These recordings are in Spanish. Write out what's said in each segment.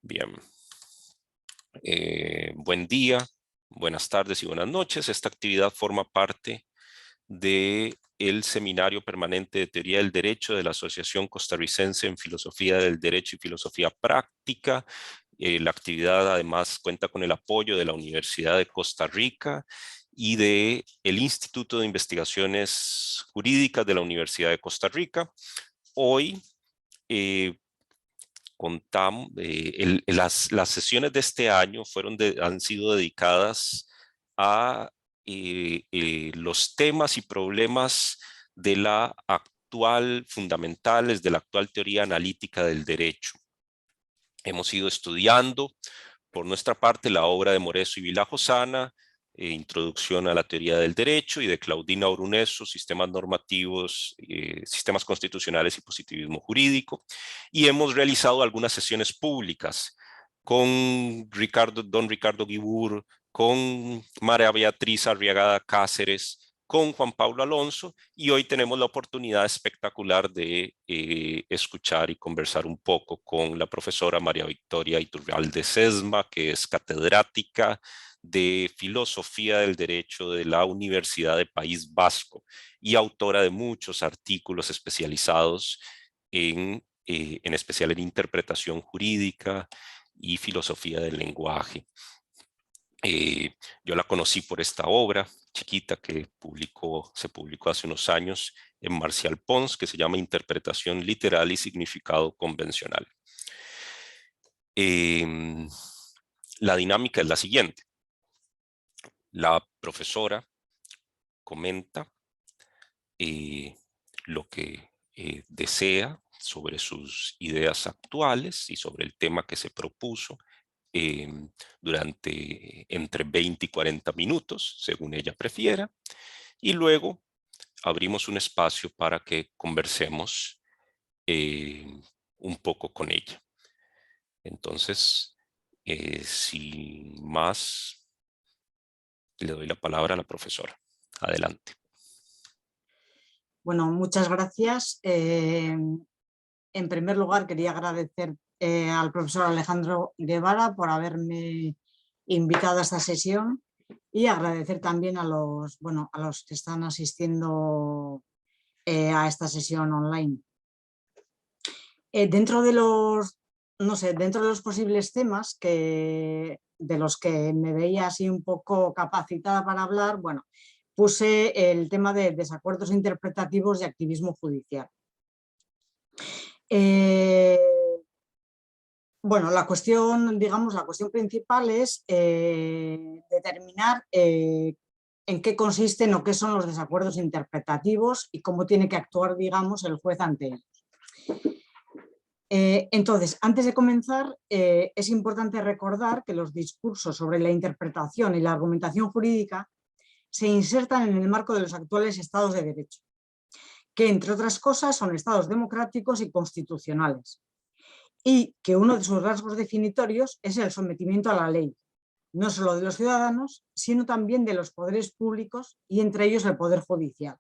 Bien. Buen día, buenas tardes y buenas noches. Esta actividad forma parte del Seminario Permanente de Teoría del Derecho de la Asociación Costarricense en Filosofía del Derecho y Filosofía Práctica. La actividad además cuenta con el apoyo de la Universidad de Costa Rica y del Instituto de Investigaciones Jurídicas de la Universidad de Costa Rica. Hoy contamos, las sesiones de este año han sido dedicadas a los temas y problemas de la fundamentales de la actual teoría analítica del derecho. Hemos ido estudiando por nuestra parte la obra de Moreso y Vilajosana, Introducción a la Teoría del Derecho, y de Claudina Oruneso, Sistemas Normativos, Sistemas Constitucionales y Positivismo Jurídico, y hemos realizado algunas sesiones públicas con don Ricardo Guibur, con María Beatriz Arriagada Cáceres, con Juan Pablo Alonso, y hoy tenemos la oportunidad espectacular de escuchar y conversar un poco con la profesora María Victoria Iturralde Sesma, que es catedrática de Filosofía del Derecho de la Universidad de País Vasco y autora de muchos artículos especializados en especial en interpretación jurídica y filosofía del lenguaje. Yo la conocí por esta obra chiquita que se publicó hace unos años en Marcial Pons, que se llama Interpretación Literal y Significado Convencional. La dinámica es la siguiente. La profesora comenta lo que desea sobre sus ideas actuales y sobre el tema que se propuso durante entre 20 y 40 minutos, según ella prefiera, y luego abrimos un espacio para que conversemos un poco con ella. Entonces, sin más, le doy la palabra a la profesora. Adelante. Bueno, muchas gracias. En primer lugar, quería agradecer al profesor Alejandro Guevara por haberme invitado a esta sesión y agradecer también a los que están asistiendo a esta sesión online. Dentro de los posibles temas de los que me veía así un poco capacitada para hablar, bueno, puse el tema de desacuerdos interpretativos y activismo judicial. Bueno, la cuestión principal es determinar en qué consisten o qué son los desacuerdos interpretativos y cómo tiene que actuar, digamos, el juez ante ellos. Entonces, antes de comenzar, es importante recordar que los discursos sobre la interpretación y la argumentación jurídica se insertan en el marco de los actuales estados de derecho, que entre otras cosas son estados democráticos y constitucionales, y que uno de sus rasgos definitorios es el sometimiento a la ley, no solo de los ciudadanos, sino también de los poderes públicos y entre ellos el Poder Judicial.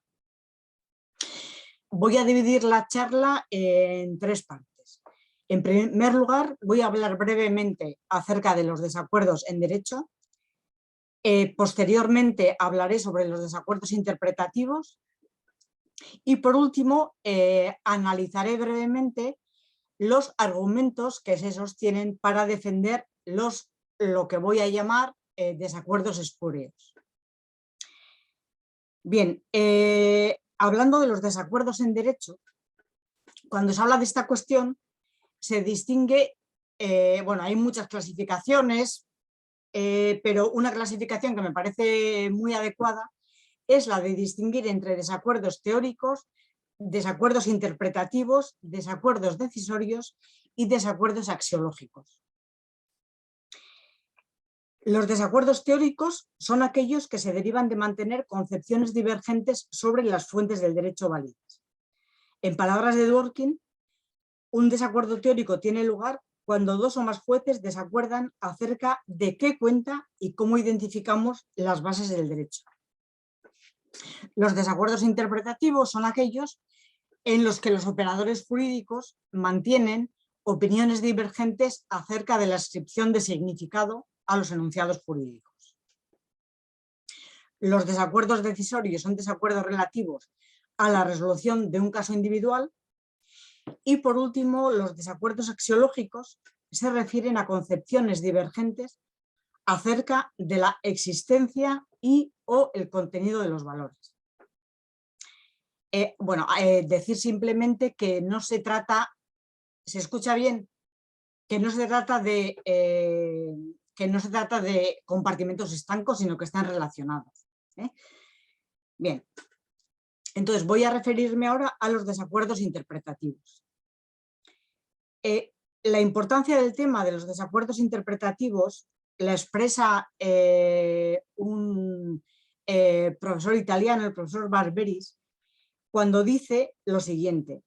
Voy a dividir la charla en tres partes. En primer lugar, voy a hablar brevemente acerca de los desacuerdos en derecho. Posteriormente hablaré sobre los desacuerdos interpretativos y por último analizaré brevemente los argumentos que se sostienen para defender lo que voy a llamar desacuerdos espurios. Bien, hablando de los desacuerdos en derecho, cuando se habla de esta cuestión se distingue, bueno, hay muchas clasificaciones, pero una clasificación que me parece muy adecuada es la de distinguir entre desacuerdos teóricos, desacuerdos interpretativos, desacuerdos decisorios y desacuerdos axiológicos. Los desacuerdos teóricos son aquellos que se derivan de mantener concepciones divergentes sobre las fuentes del derecho válidas. En palabras de Dworkin, un desacuerdo teórico tiene lugar cuando dos o más jueces desacuerdan acerca de qué cuenta y cómo identificamos las bases del derecho. Los desacuerdos interpretativos son aquellos en los que los operadores jurídicos mantienen opiniones divergentes acerca de la ascripción de significado a los enunciados jurídicos. Los desacuerdos decisorios son desacuerdos relativos a la resolución de un caso individual. Y por último, los desacuerdos axiológicos se refieren a concepciones divergentes acerca de la existencia y o el contenido de los valores. Decir simplemente que no se trata, ¿se escucha bien? Que no se trata de compartimentos estancos, sino que están relacionados. Bien, entonces voy a referirme ahora a los desacuerdos interpretativos. La importancia del tema de los desacuerdos interpretativos la expresa un profesor italiano, el profesor Barberis, cuando dice lo siguiente.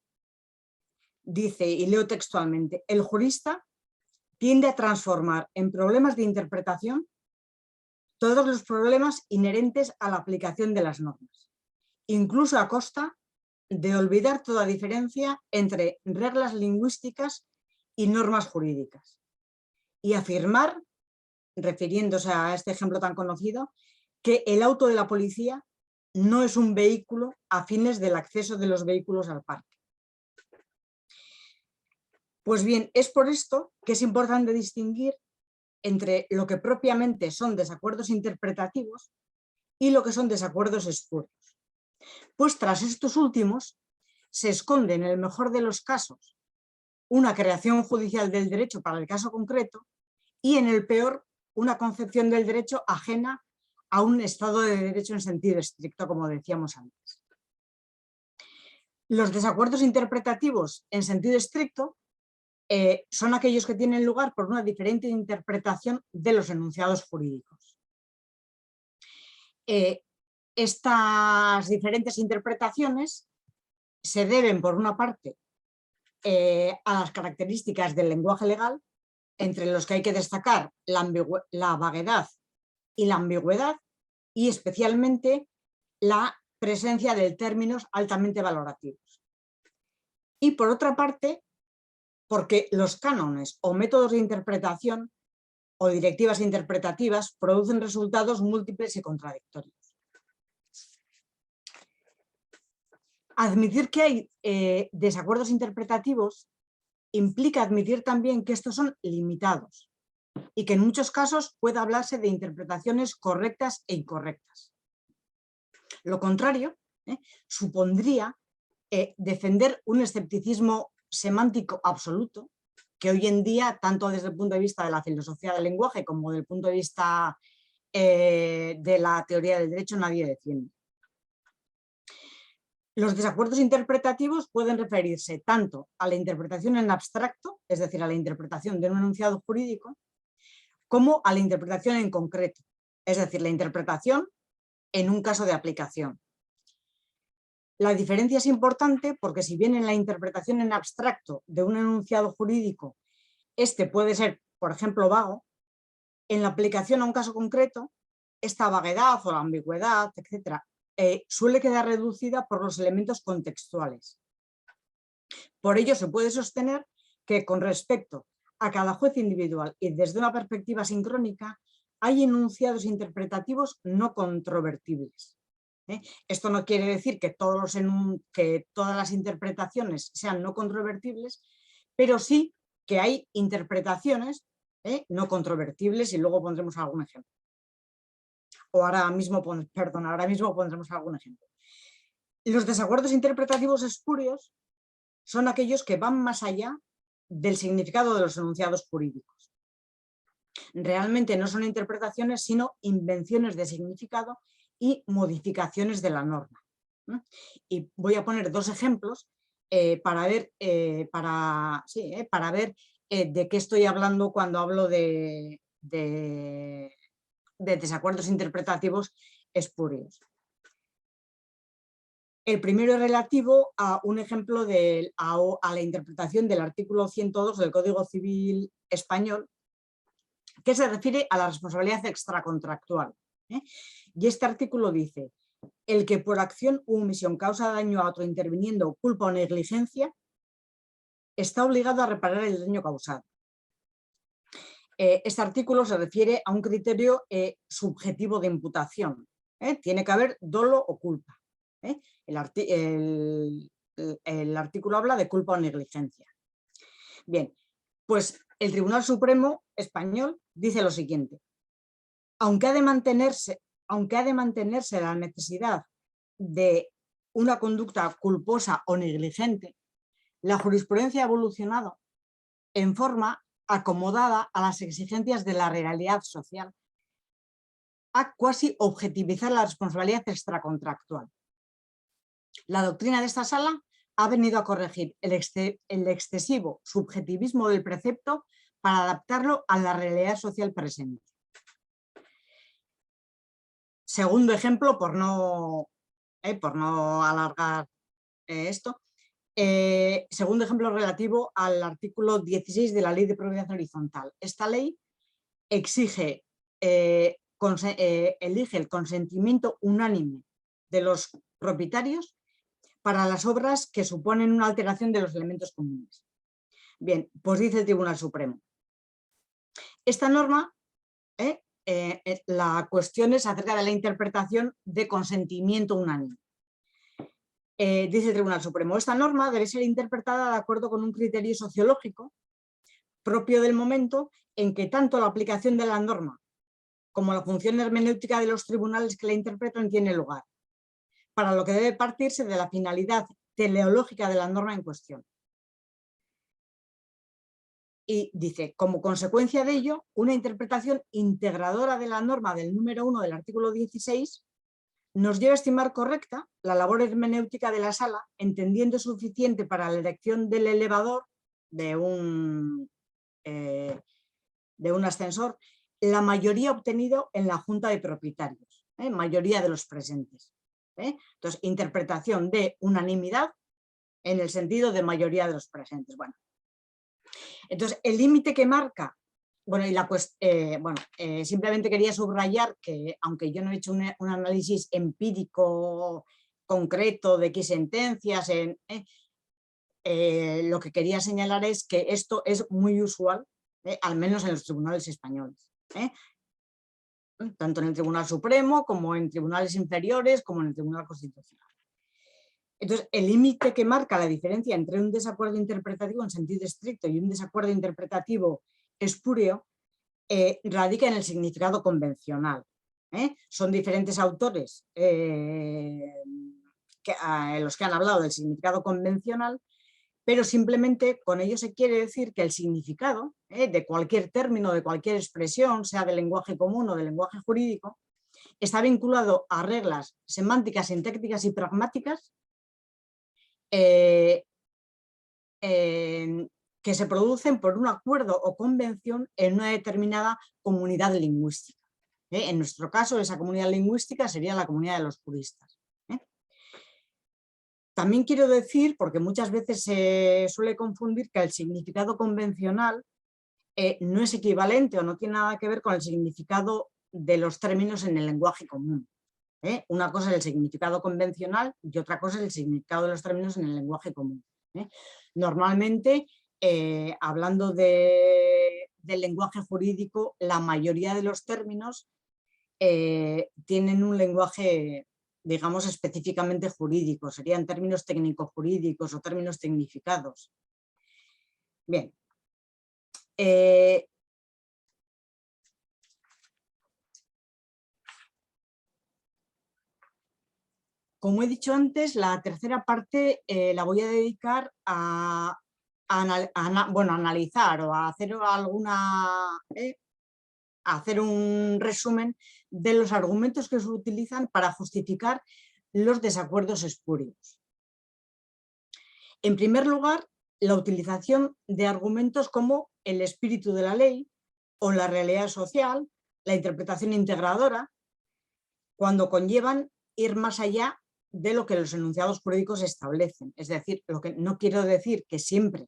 Dice, y leo textualmente, el jurista tiende a transformar en problemas de interpretación todos los problemas inherentes a la aplicación de las normas, incluso a costa de olvidar toda diferencia entre reglas lingüísticas y normas jurídicas, y afirmar, refiriéndose a este ejemplo tan conocido, que el auto de la policía no es un vehículo a fines del acceso de los vehículos al parque. Pues bien, es por esto que es importante distinguir entre lo que propiamente son desacuerdos interpretativos y lo que son desacuerdos espurios. Pues tras estos últimos se esconde, en el mejor de los casos, una creación judicial del derecho para el caso concreto y, en el peor, una concepción del derecho ajena a un Estado de Derecho en sentido estricto, como decíamos antes. Los desacuerdos interpretativos en sentido estricto son aquellos que tienen lugar por una diferente interpretación de los enunciados jurídicos. Estas diferentes interpretaciones se deben, por una parte, a las características del lenguaje legal, entre los que hay que destacar la vaguedad y la ambigüedad, y especialmente la presencia de términos altamente valorativos. Y por otra parte, porque los cánones o métodos de interpretación o directivas interpretativas producen resultados múltiples y contradictorios. Admitir que hay desacuerdos interpretativos implica admitir también que estos son limitados y que en muchos casos puede hablarse de interpretaciones correctas e incorrectas. Lo contrario supondría defender un escepticismo semántico absoluto, que hoy en día, tanto desde el punto de vista de la filosofía del lenguaje como desde el punto de vista de la teoría del derecho, nadie defiende. Los desacuerdos interpretativos pueden referirse tanto a la interpretación en abstracto, es decir, a la interpretación de un enunciado jurídico, como a la interpretación en concreto, es decir, la interpretación en un caso de aplicación. La diferencia es importante porque, si bien en la interpretación en abstracto de un enunciado jurídico este puede ser, por ejemplo, vago, en la aplicación a un caso concreto, esta vaguedad o la ambigüedad, etcétera, suele quedar reducida por los elementos contextuales. Por ello, se puede sostener que, con respecto a cada juez individual y desde una perspectiva sincrónica, hay enunciados interpretativos no controvertibles. Esto no quiere decir que todas las interpretaciones sean no controvertibles, pero sí que hay interpretaciones no controvertibles, y luego pondremos algún ejemplo. Ahora mismo pondremos algún ejemplo. Los desacuerdos interpretativos espurios son aquellos que van más allá del significado de los enunciados jurídicos. Realmente no son interpretaciones, sino invenciones de significado y modificaciones de la norma. Y voy a poner dos ejemplos para ver de qué estoy hablando cuando hablo de desacuerdos interpretativos espurios. El primero es relativo a un ejemplo a la interpretación del artículo 102 del Código Civil Español, que se refiere a la responsabilidad extracontractual. Y este artículo dice: el que por acción u omisión causa daño a otro interviniendo culpa o negligencia está obligado a reparar el daño causado. Este artículo se refiere a un criterio subjetivo de imputación. Tiene que haber dolo o culpa. El artículo habla de culpa o negligencia. Bien, pues el Tribunal Supremo español dice lo siguiente: aunque ha de mantenerse la necesidad de una conducta culposa o negligente, la jurisprudencia ha evolucionado en forma acomodada a las exigencias de la realidad social, a cuasi objetivizar la responsabilidad extracontractual. La doctrina de esta sala ha venido a corregir el excesivo subjetivismo del precepto para adaptarlo a la realidad social presente. Segundo ejemplo, por no alargar esto, segundo ejemplo relativo al artículo 16 de la Ley de Propiedad Horizontal. Esta ley elige el consentimiento unánime de los propietarios para las obras que suponen una alteración de los elementos comunes. Bien, pues dice el Tribunal Supremo: esta norma, la cuestión es acerca de la interpretación de consentimiento unánime. Dice el Tribunal Supremo: esta norma debe ser interpretada de acuerdo con un criterio sociológico propio del momento en que tanto la aplicación de la norma como la función hermenéutica de los tribunales que la interpretan tiene lugar, para lo que debe partirse de la finalidad teleológica de la norma en cuestión. Y dice: como consecuencia de ello, una interpretación integradora de la norma del número 1 del artículo 16 nos lleva a estimar correcta la labor hermenéutica de la sala, entendiendo suficiente para la elección del elevador de un ascensor la mayoría obtenido en la Junta de Propietarios, mayoría de los presentes. Entonces, interpretación de unanimidad en el sentido de mayoría de los presentes. Bueno, entonces, el límite que marca, bueno, y simplemente quería subrayar que, aunque yo no he hecho un análisis empírico concreto de qué sentencias, lo que quería señalar es que esto es muy usual, al menos en los tribunales españoles. Tanto en el Tribunal Supremo como en tribunales inferiores como en el Tribunal Constitucional. Entonces, el límite que marca la diferencia entre un desacuerdo interpretativo en sentido estricto y un desacuerdo interpretativo espúreo radica en el significado convencional. Son diferentes autores los que han hablado del significado convencional, pero simplemente con ello se quiere decir que el significado de cualquier término, de cualquier expresión, sea del lenguaje común o del lenguaje jurídico, está vinculado a reglas semánticas, sintácticas y pragmáticas que se producen por un acuerdo o convención en una determinada comunidad lingüística. En nuestro caso, esa comunidad lingüística sería la comunidad de los juristas. También quiero decir, porque muchas veces se suele confundir, que el significado convencional no es equivalente o no tiene nada que ver con el significado de los términos en el lenguaje común. Una cosa es el significado convencional y otra cosa es el significado de los términos en el lenguaje común. Normalmente, hablando del lenguaje jurídico, la mayoría de los términos tienen un lenguaje, digamos, específicamente jurídico, serían términos técnico-jurídicos o términos tecnificados. Bien. Como he dicho antes, la tercera parte la voy a dedicar a analizar o a hacer hacer un resumen de los argumentos que se utilizan para justificar los desacuerdos espurios. En primer lugar, la utilización de argumentos como el espíritu de la ley o la realidad social, la interpretación integradora, cuando conllevan ir más allá de lo que los enunciados jurídicos establecen. Es decir, lo que no quiero decir que siempre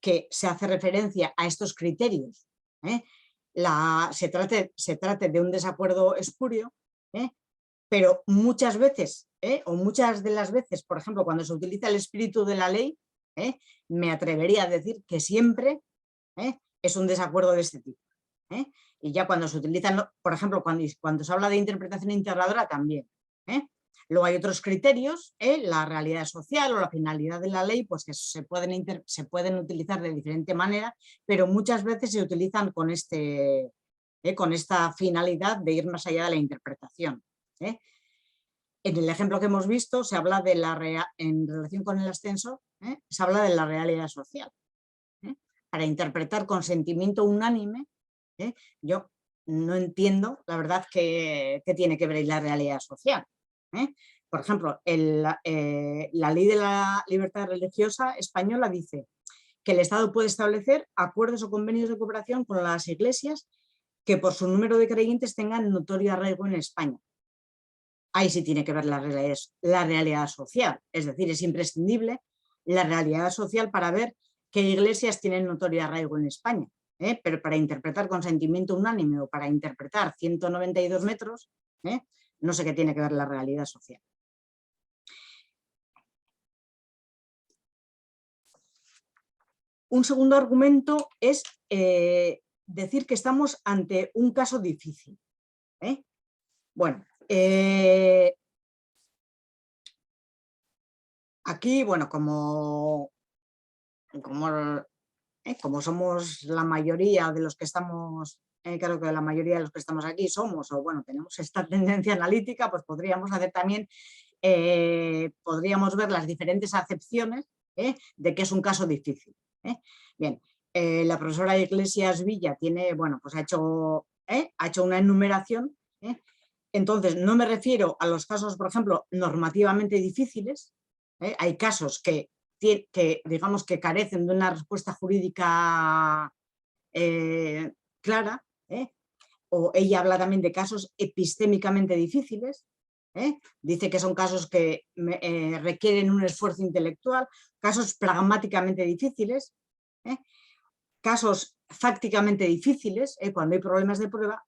que se hace referencia a estos criterios se trate de un desacuerdo espurio, pero muchas veces, o muchas de las veces, por ejemplo, cuando se utiliza el espíritu de la ley, me atrevería a decir que siempre es un desacuerdo de este tipo. Y ya cuando se utilizan, por ejemplo, cuando se habla de interpretación integradora también. Luego hay otros criterios, la realidad social o la finalidad de la ley, pues que se pueden utilizar de diferente manera, pero muchas veces se utilizan con esta finalidad de ir más allá de la interpretación. En el ejemplo que hemos visto se habla de en relación con el ascenso, se habla de la realidad social. Para interpretar consentimiento unánime, yo no entiendo, la verdad, qué tiene que ver la realidad social. Por ejemplo, la ley de la libertad religiosa española dice que el Estado puede establecer acuerdos o convenios de cooperación con las iglesias que por su número de creyentes tengan notorio arraigo en España. Ahí sí tiene que ver la realidad social, es decir, es imprescindible la realidad social para ver qué iglesias tienen notorio arraigo en España. Pero para interpretar consentimiento unánime o para interpretar 192 metros, no sé qué tiene que ver la realidad social. Un segundo argumento es decir que estamos ante un caso difícil. Bueno, aquí, bueno, como somos la mayoría de los que estamos, creo que la mayoría de los que estamos aquí somos, o bueno, tenemos esta tendencia analítica, pues podríamos hacer también, podríamos ver las diferentes acepciones de que es un caso difícil. Bien, la profesora Iglesias Villa tiene, bueno, pues ha hecho una enumeración. Entonces, no me refiero a los casos, por ejemplo, normativamente difíciles. Hay casos que digamos que carecen de una respuesta jurídica clara, o ella habla también de casos epistémicamente difíciles, dice que son casos que requieren un esfuerzo intelectual, casos pragmáticamente difíciles, casos fácticamente difíciles, cuando hay problemas de prueba,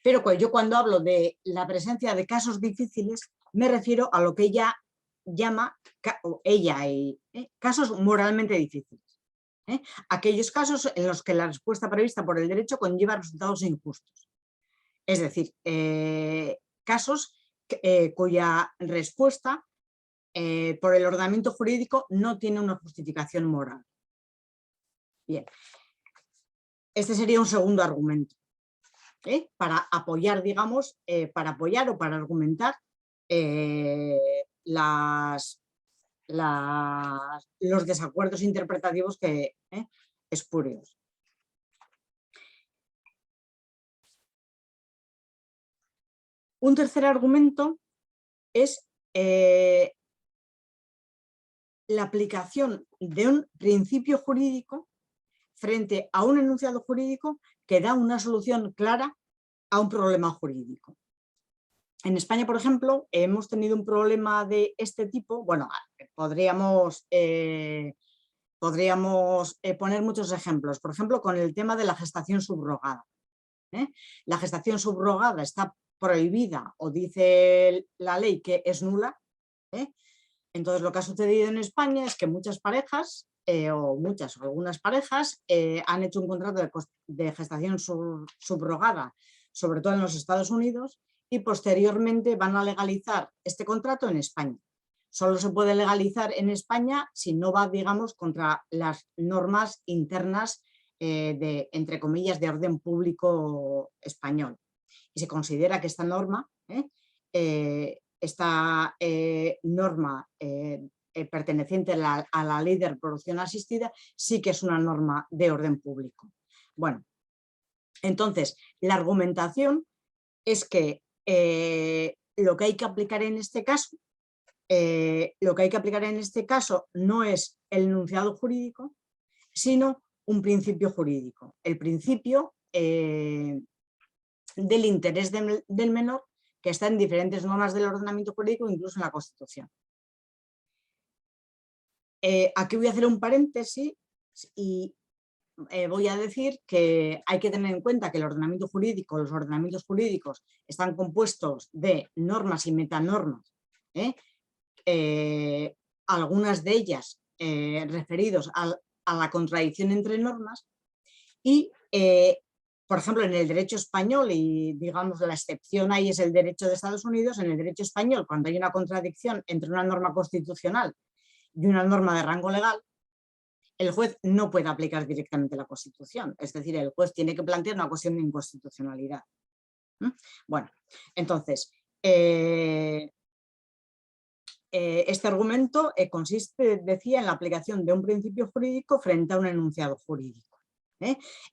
pero yo cuando hablo de la presencia de casos difíciles me refiero a lo que ella llama, casos moralmente difíciles. Aquellos casos en los que la respuesta prevista por el derecho conlleva resultados injustos. Es decir, casos cuya respuesta por el ordenamiento jurídico no tiene una justificación moral. Bien, este sería un segundo argumento para apoyar, digamos, para apoyar o para argumentar los desacuerdos interpretativos espurios. Un tercer argumento es la aplicación de un principio jurídico frente a un enunciado jurídico que da una solución clara a un problema jurídico. En España, por ejemplo, hemos tenido un problema de este tipo. Bueno, podríamos poner muchos ejemplos. Por ejemplo, con el tema de la gestación subrogada. La gestación subrogada está prohibida o dice la ley que es nula. Entonces, lo que ha sucedido en España es que muchas parejas, o algunas parejas, han hecho un contrato de gestación subrogada, sobre todo en los Estados Unidos, y posteriormente van a legalizar este contrato en España. Solo se puede legalizar en España si no va, digamos, contra las normas internas entre comillas, de orden público español. Y se considera que esta norma, perteneciente a la ley de reproducción asistida, sí que es una norma de orden público. Bueno, entonces, la argumentación es que lo que hay que aplicar en este caso, no es el enunciado jurídico, sino un principio jurídico, el principio del interés del menor, que está en diferentes normas del ordenamiento jurídico, incluso en la Constitución. Aquí voy a hacer un paréntesis y voy a decir que hay que tener en cuenta que los ordenamientos jurídicos están compuestos de normas y metanormas, algunas de ellas referidos a la contradicción entre normas y, por ejemplo, en el derecho español, y digamos la excepción ahí es el derecho de Estados Unidos, en el derecho español, cuando hay una contradicción entre una norma constitucional y una norma de rango legal, el juez no puede aplicar directamente la Constitución. Es decir, el juez tiene que plantear una cuestión de inconstitucionalidad. Bueno, entonces, este argumento consiste, decía, en la aplicación de un principio jurídico frente a un enunciado jurídico.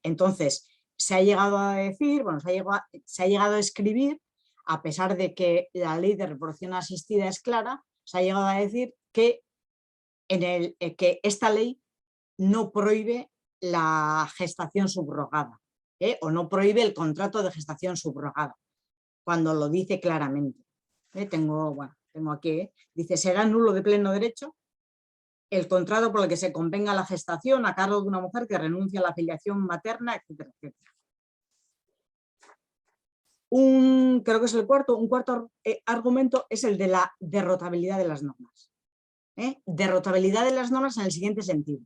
Entonces, se ha llegado a decir, bueno, se ha llegado a escribir, a pesar de que la ley de reproducción asistida es clara, se ha llegado a decir que, que esta ley no prohíbe la gestación subrogada, o no prohíbe el contrato de gestación subrogada, cuando lo dice claramente. Tengo aquí, dice, será nulo de pleno derecho el contrato por el que se convenga la gestación a cargo de una mujer que renuncia a la filiación materna, etcétera, etcétera. Creo que es un cuarto argumento es el de la derrotabilidad de las normas. Derrotabilidad de las normas en el siguiente sentido.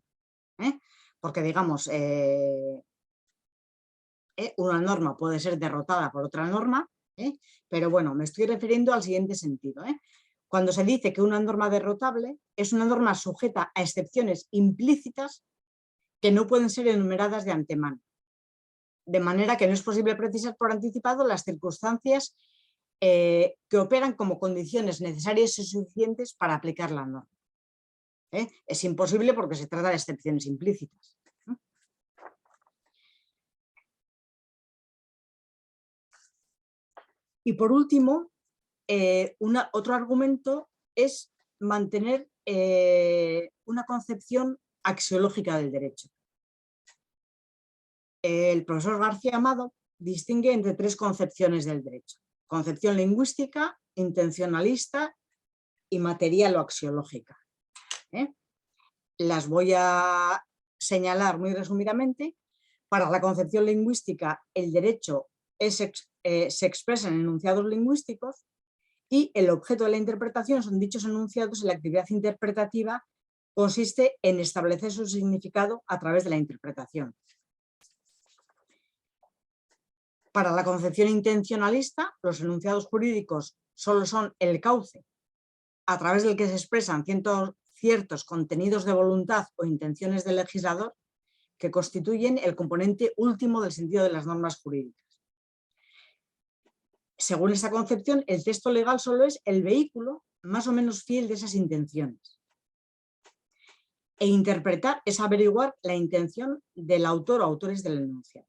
Porque, digamos, una norma puede ser derrotada por otra norma, pero bueno, me estoy refiriendo al siguiente sentido. Cuando se dice que una norma derrotable es una norma sujeta a excepciones implícitas que no pueden ser enumeradas de antemano, de manera que no es posible precisar por anticipado las circunstancias que operan como condiciones necesarias y suficientes para aplicar la norma. Es imposible porque se trata de excepciones implícitas. Y por último, otro argumento es mantener una concepción axiológica del derecho. El profesor García Amado distingue entre tres concepciones del derecho: concepción lingüística, intencionalista y material o axiológica. Las voy a señalar muy resumidamente. Para la concepción lingüística, el derecho se expresa en enunciados lingüísticos y el objeto de la interpretación son dichos enunciados, y la actividad interpretativa consiste en establecer su significado a través de la interpretación. Para la concepción intencionalista, los enunciados jurídicos solo son el cauce a través del que se expresan ciertos contenidos de voluntad o intenciones del legislador que constituyen el componente último del sentido de las normas jurídicas. Según esta concepción, el texto legal solo es el vehículo más o menos fiel de esas intenciones. E interpretar es averiguar la intención del autor o autores del enunciado.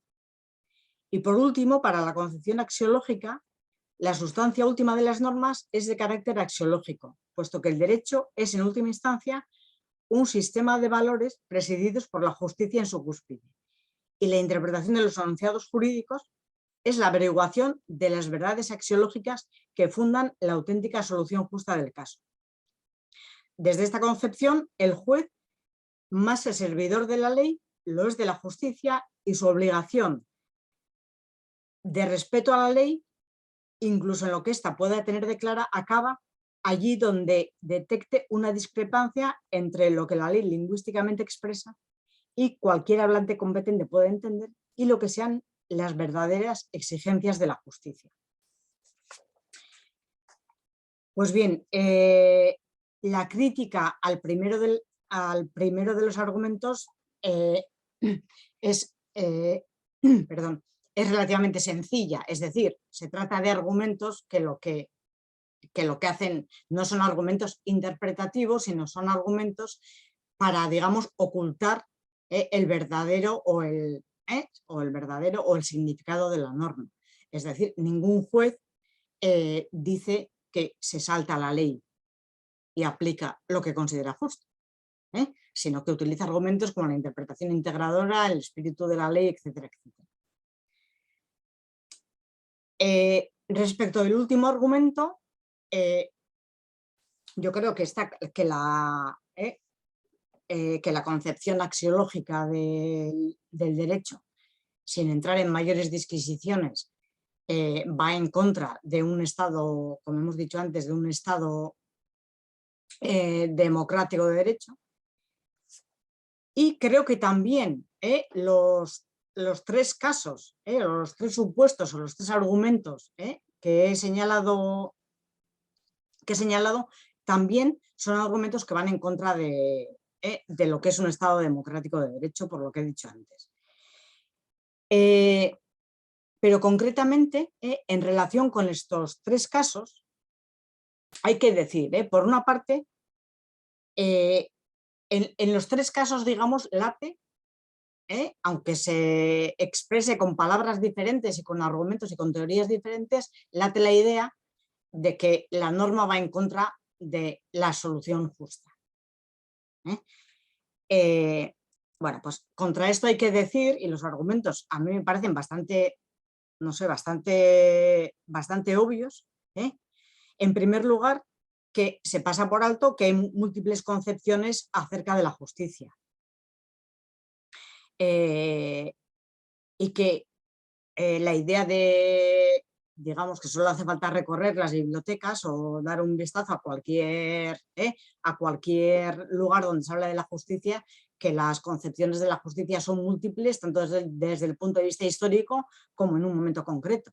Y por último, para la concepción axiológica, la sustancia última de las normas es de carácter axiológico, puesto que el derecho es en última instancia un sistema de valores presididos por la justicia en su cúspide. Y la interpretación de los enunciados jurídicos es la averiguación de las verdades axiológicas que fundan la auténtica solución justa del caso. Desde esta concepción, el juez, más el servidor de la ley, lo es de la justicia, y su obligación de respeto a la ley, incluso en lo que ésta pueda tener de clara, acaba allí donde detecte una discrepancia entre lo que la ley lingüísticamente expresa y cualquier hablante competente puede entender, y lo que sean las verdaderas exigencias de la justicia. Pues bien, la crítica al primero de los argumentos es relativamente sencilla, es decir, se trata de argumentos que lo que hacen no son argumentos interpretativos, sino son argumentos para, digamos, ocultar el verdadero o el significado de la norma. Es decir, ningún juez dice que se salta la ley y aplica lo que considera justo, sino que utiliza argumentos como la interpretación integradora, el espíritu de la ley, etcétera, etcétera. Respecto del último argumento, yo creo que la concepción axiológica del derecho, sin entrar en mayores disquisiciones, va en contra de un Estado, como hemos dicho antes, de un Estado democrático de derecho, Y creo que también los tres casos, los tres supuestos o los tres argumentos que he señalado, también son argumentos que van en contra de lo que es un Estado democrático de derecho, por lo que he dicho antes. Pero concretamente, en relación con estos tres casos, hay que decir, por una parte, en los tres casos, digamos, late, aunque se exprese con palabras diferentes y con argumentos y con teorías diferentes, late la idea de que la norma va en contra de la solución justa. Bueno, pues contra esto hay que decir, y los argumentos a mí me parecen bastante, no sé, bastante obvios. En primer lugar, que se pasa por alto que hay múltiples concepciones acerca de la justicia. Y que la idea de, digamos, que solo hace falta recorrer las bibliotecas o dar un vistazo a cualquier lugar donde se habla de la justicia, que las concepciones de la justicia son múltiples, tanto desde el punto de vista histórico como en un momento concreto.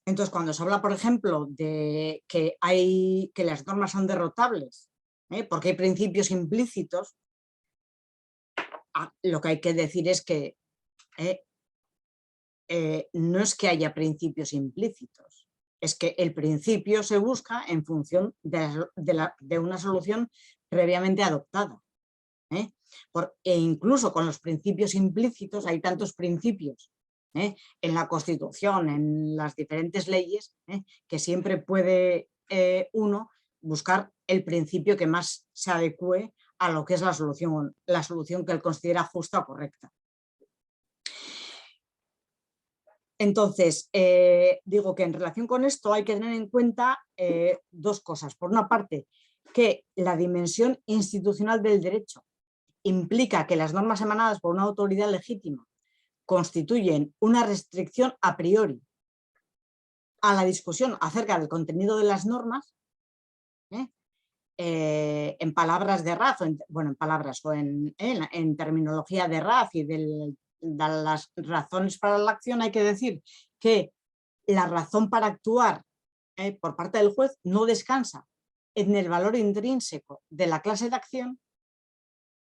Entonces, cuando se habla, por ejemplo, de que las normas son derrotables, porque hay principios implícitos, lo que hay que decir es que no es que haya principios implícitos, es que el principio se busca en función de una solución previamente adoptada. E incluso con los principios implícitos hay tantos principios en la Constitución, en las diferentes leyes, que siempre puede uno buscar el principio que más se adecue a lo que es la solución que él considera justa o correcta. Entonces, digo que en relación con esto hay que tener en cuenta dos cosas. Por una parte, que la dimensión institucional del derecho implica que las normas emanadas por una autoridad legítima constituyen una restricción a priori a la discusión acerca del contenido de las normas, en palabras de Raz, en terminología de Raz y de las razones para la acción, hay que decir que la razón para actuar por parte del juez no descansa en el valor intrínseco de la clase de acción,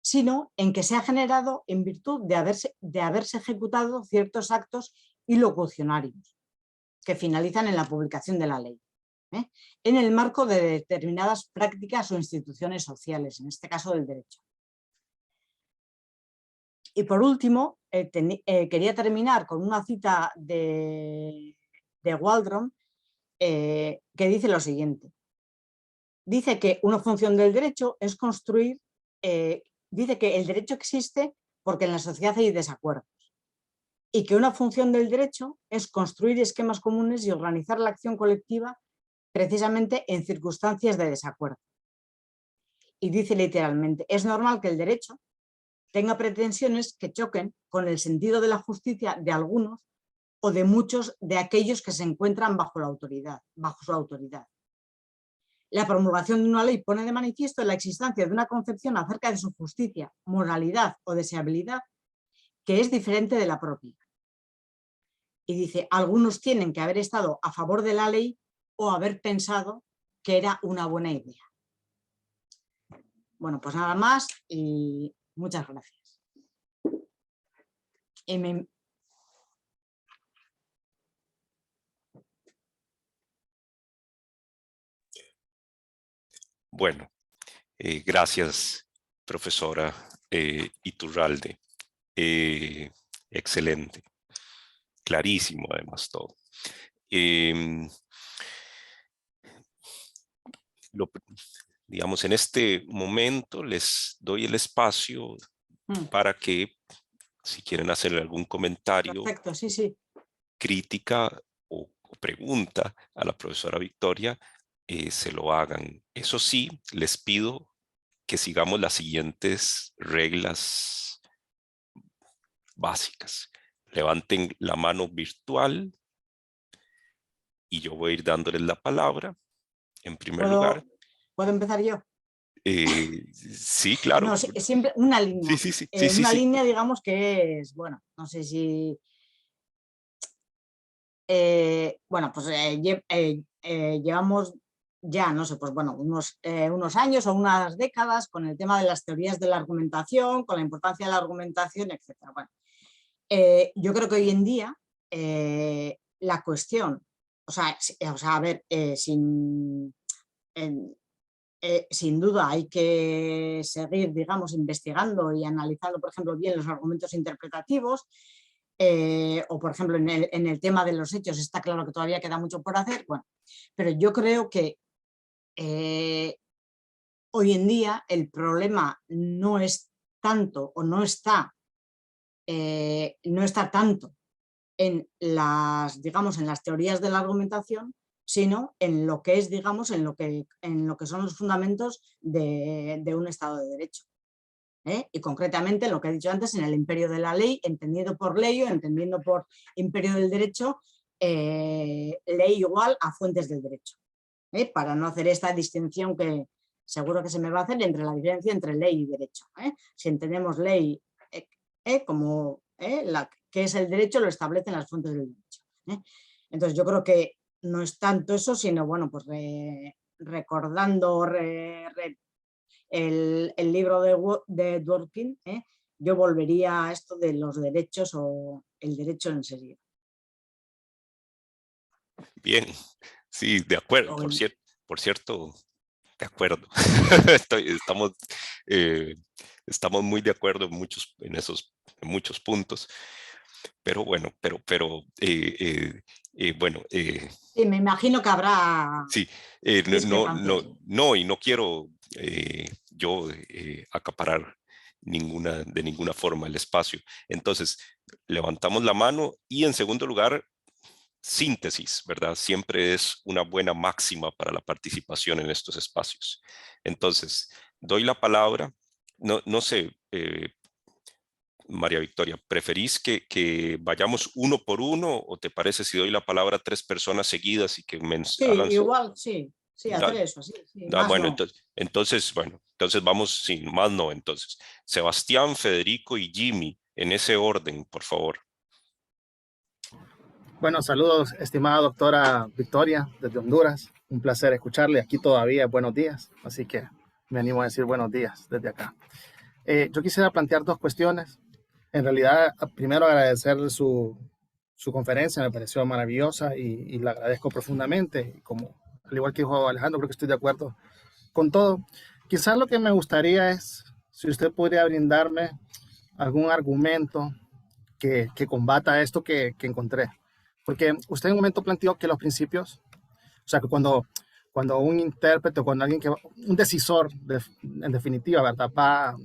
sino en que se ha generado en virtud de haberse ejecutado ciertos actos ilocucionarios que finalizan en la publicación de la ley, en el marco de determinadas prácticas o instituciones sociales, en este caso del derecho. Y por último, quería terminar con una cita de Waldron que dice lo siguiente. Dice que una función del derecho es construir, dice que el derecho existe porque en la sociedad hay desacuerdos y que una función del derecho es construir esquemas comunes y organizar la acción colectiva precisamente en circunstancias de desacuerdo. Y dice literalmente, es normal que el derecho tenga pretensiones que choquen con el sentido de la justicia de algunos o de muchos de aquellos que se encuentran bajo su autoridad. La promulgación de una ley pone de manifiesto la existencia de una concepción acerca de su justicia, moralidad o deseabilidad que es diferente de la propia. Y dice, algunos tienen que haber estado a favor de la ley o haber pensado que era una buena idea. Bueno, pues nada más y muchas gracias. Bueno, gracias, profesora Iturralde. Excelente. Clarísimo, además, todo. Digamos, en este momento les doy el espacio para que, si quieren hacer algún comentario, perfecto, sí, sí, crítica o pregunta a la profesora Victoria, se lo hagan. Eso sí, les pido que sigamos las siguientes reglas básicas. Levanten la mano virtual y yo voy a ir dándoles la palabra en primer lugar. ¿Puedo empezar yo? Sí, claro. No, es siempre una línea. Sí, sí, sí, sí, sí, Una sí. línea, digamos, que es, bueno, no sé si... bueno, pues llevamos ya, no sé, pues bueno, unos años o unas décadas con el tema de las teorías de la argumentación, con la importancia de la argumentación, etcétera. Bueno, yo creo que hoy en día la cuestión, o sea, a ver, sin duda hay que seguir, digamos, investigando y analizando, por ejemplo, bien los argumentos interpretativos, o por ejemplo en el tema de los hechos está claro que todavía queda mucho por hacer, bueno, pero yo creo que hoy en día el problema no es tanto o no está tanto en las, digamos, en las teorías de la argumentación, sino en lo que es, digamos, en lo que son los fundamentos de un Estado de Derecho. Y concretamente, lo que he dicho antes, en el imperio de la ley, entendido por ley o entendiendo por imperio del derecho, ley igual a fuentes del derecho. Para no hacer esta distinción que seguro que se me va a hacer entre la diferencia entre ley y derecho. Si entendemos ley como que es el derecho, lo establecen las fuentes del derecho. Entonces yo creo que no es tanto eso, sino bueno, pues recordando el libro de Dworkin, yo volvería a esto de los derechos o el derecho en serio. Bien, sí, de acuerdo, por cierto, de acuerdo. Eh, estamos muy de acuerdo en muchos puntos, pero bueno, bueno. Sí, me imagino que habrá Sí, discrepancias. no, y no quiero yo acaparar de ninguna forma el espacio. Entonces, levantamos la mano y en segundo lugar, síntesis, ¿verdad? Siempre es una buena máxima para la participación en estos espacios. Entonces, doy la palabra, no sé, María Victoria, ¿preferís que vayamos uno por uno o te parece si doy la palabra a 3 personas seguidas y que Sí, hagan su... igual, sí, hacer eso, sí, más Bueno, no. entonces vamos, sin más no, entonces. Sebastián, Federico y Jimmy, en ese orden, por favor. Bueno, saludos, estimada doctora Victoria, desde Honduras. Un placer escucharle. Aquí todavía es buenos días, así que me animo a decir buenos días desde acá. Yo quisiera plantear 2 cuestiones. En realidad, primero agradecer su conferencia, me pareció maravillosa y la agradezco profundamente. Como, al igual que dijo Alejandro, creo que estoy de acuerdo con todo. Quizás lo que me gustaría es, si usted podría brindarme algún argumento que combata esto que encontré. Porque usted en un momento planteó que los principios, o sea, que cuando un intérprete o cuando alguien un decisor, en definitiva, ¿verdad?, va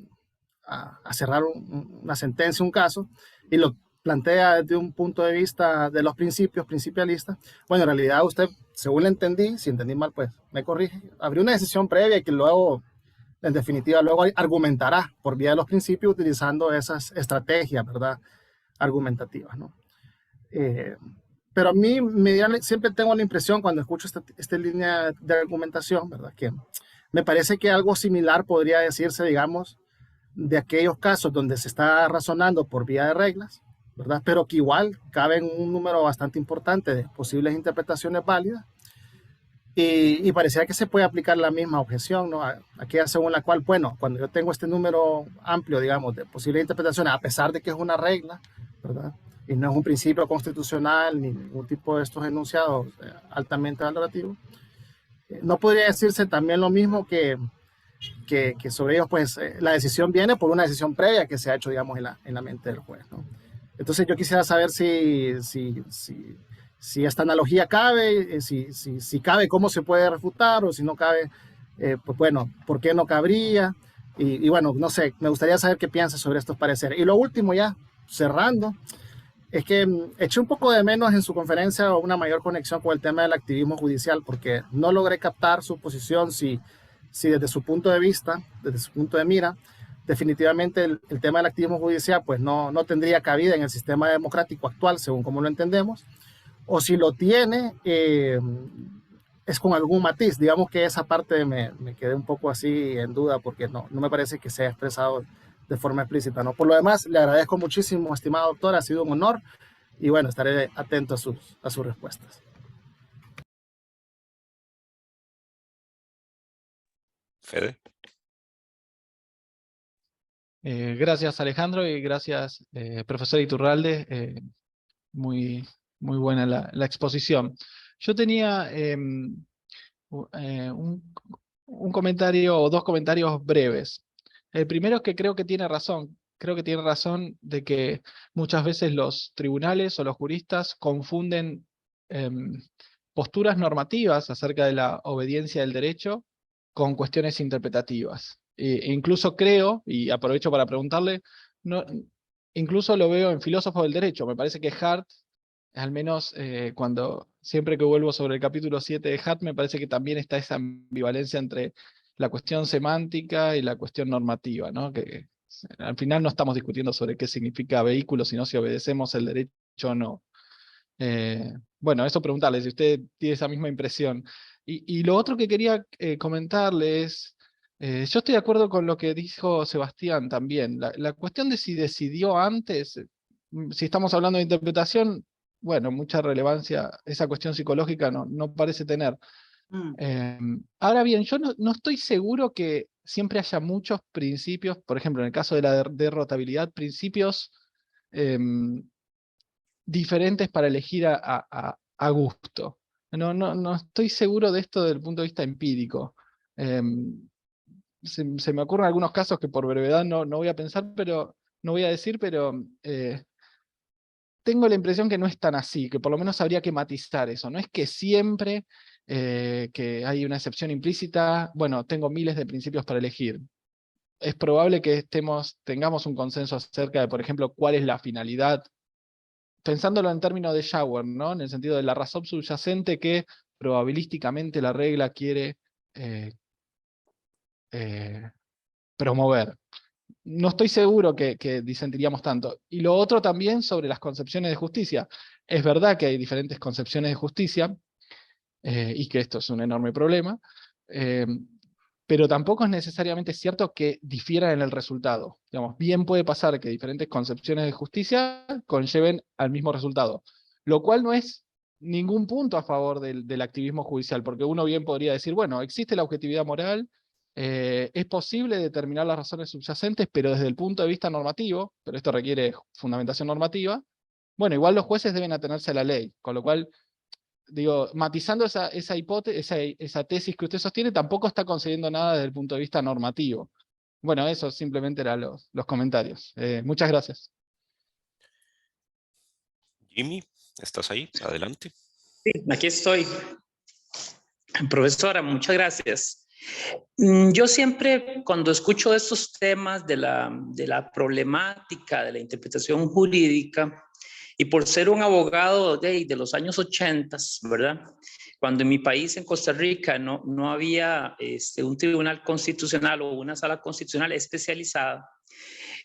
a cerrar una sentencia, un caso, y lo plantea desde un punto de vista de los principios, principialistas, bueno, en realidad usted, según le entendí, si entendí mal, pues me corrige, abrió una decisión previa y que luego, en definitiva, luego argumentará por vía de los principios utilizando esas estrategias, ¿verdad?, argumentativas, ¿no? Pero a mí siempre tengo la impresión cuando escucho esta línea de argumentación, ¿verdad?, que me parece que algo similar podría decirse, digamos, de aquellos casos donde se está razonando por vía de reglas, ¿verdad?, pero que igual caben un número bastante importante de posibles interpretaciones válidas y parecía que se puede aplicar la misma objeción, ¿no?, aquella según la cual, bueno, cuando yo tengo este número amplio, digamos, de posibles interpretaciones, a pesar de que es una regla, ¿verdad?, y no es un principio constitucional ni ningún tipo de estos enunciados altamente valorativos, no podría decirse también lo mismo que sobre ellos, pues la decisión viene por una decisión previa que se ha hecho, digamos, en la mente del juez, ¿no? Entonces yo quisiera saber si esta analogía cabe, si cabe, cómo se puede refutar, o si no cabe, pues bueno, ¿por qué no cabría? Y bueno, no sé, me gustaría saber qué piensas sobre estos pareceres. Y lo último, ya cerrando, es que eché un poco de menos en su conferencia una mayor conexión con el tema del activismo judicial, porque no logré captar su posición, si desde su punto de vista, desde su punto de mira, definitivamente el tema del activismo judicial pues no tendría cabida en el sistema democrático actual, según como lo entendemos, o si lo tiene, es con algún matiz. Digamos que esa parte me quedé un poco así en duda porque no me parece que sea expresado de forma explícita, ¿no? Por lo demás, le agradezco muchísimo, estimado doctor, ha sido un honor y bueno, estaré atento a sus respuestas. Fede. Gracias, Alejandro, y gracias, profesor Iturralde. Muy buena la exposición. Yo tenía un comentario o dos comentarios breves. El primero es que creo que tiene razón. Creo que tiene razón de que muchas veces los tribunales o los juristas confunden posturas normativas acerca de la obediencia del derecho con cuestiones interpretativas. Incluso creo, y aprovecho para preguntarle, no, incluso lo veo en filósofos del derecho. Me parece que Hart, al menos siempre que vuelvo sobre el capítulo 7 de Hart, me parece que también está esa ambivalencia entre la cuestión semántica y la cuestión normativa, ¿no? Que al final no estamos discutiendo sobre qué significa vehículo, sino si obedecemos el derecho o no. Bueno, eso preguntarle si usted tiene esa misma impresión. Y lo otro que quería comentarle es, yo estoy de acuerdo con lo que dijo Sebastián también. La cuestión de si decidió antes, si estamos hablando de interpretación, bueno, mucha relevancia esa cuestión psicológica no parece tener. Ahora bien, yo no estoy seguro que siempre haya muchos principios, por ejemplo, en el caso de la derrotabilidad, principios diferentes para elegir a gusto. No estoy seguro de esto desde el punto de vista empírico. Se me ocurren algunos casos que por brevedad no voy a pensar, pero no voy a decir, pero tengo la impresión que no es tan así, que por lo menos habría que matizar eso. No es que siempre que hay una excepción implícita, bueno, tengo miles de principios para elegir. Es probable que tengamos un consenso acerca de, por ejemplo, cuál es la finalidad, pensándolo en términos de Schauer, ¿no? En el sentido de la razón subyacente que probabilísticamente la regla quiere promover. No estoy seguro que disentiríamos tanto. Y lo otro también sobre las concepciones de justicia. Es verdad que hay diferentes concepciones de justicia, y que esto es un enorme problema, pero tampoco es necesariamente cierto que difieran en el resultado. Digamos, bien puede pasar que diferentes concepciones de justicia conlleven al mismo resultado, lo cual no es ningún punto a favor del activismo judicial, porque uno bien podría decir, bueno, existe la objetividad moral, es posible determinar las razones subyacentes, pero desde el punto de vista normativo, pero esto requiere fundamentación normativa, bueno, igual los jueces deben atenerse a la ley, con lo cual, digo, matizando esa hipótesis, esa tesis que usted sostiene, tampoco está concediendo nada desde el punto de vista normativo. Bueno, eso simplemente eran los comentarios. Muchas gracias. Jimmy, ¿estás ahí? Adelante. Sí, aquí estoy. Profesora, muchas gracias. Yo siempre, cuando escucho estos temas de la problemática de la interpretación jurídica, y por ser un abogado de los años 80, ¿verdad? Cuando en mi país, en Costa Rica, no había un tribunal constitucional o una sala constitucional especializada,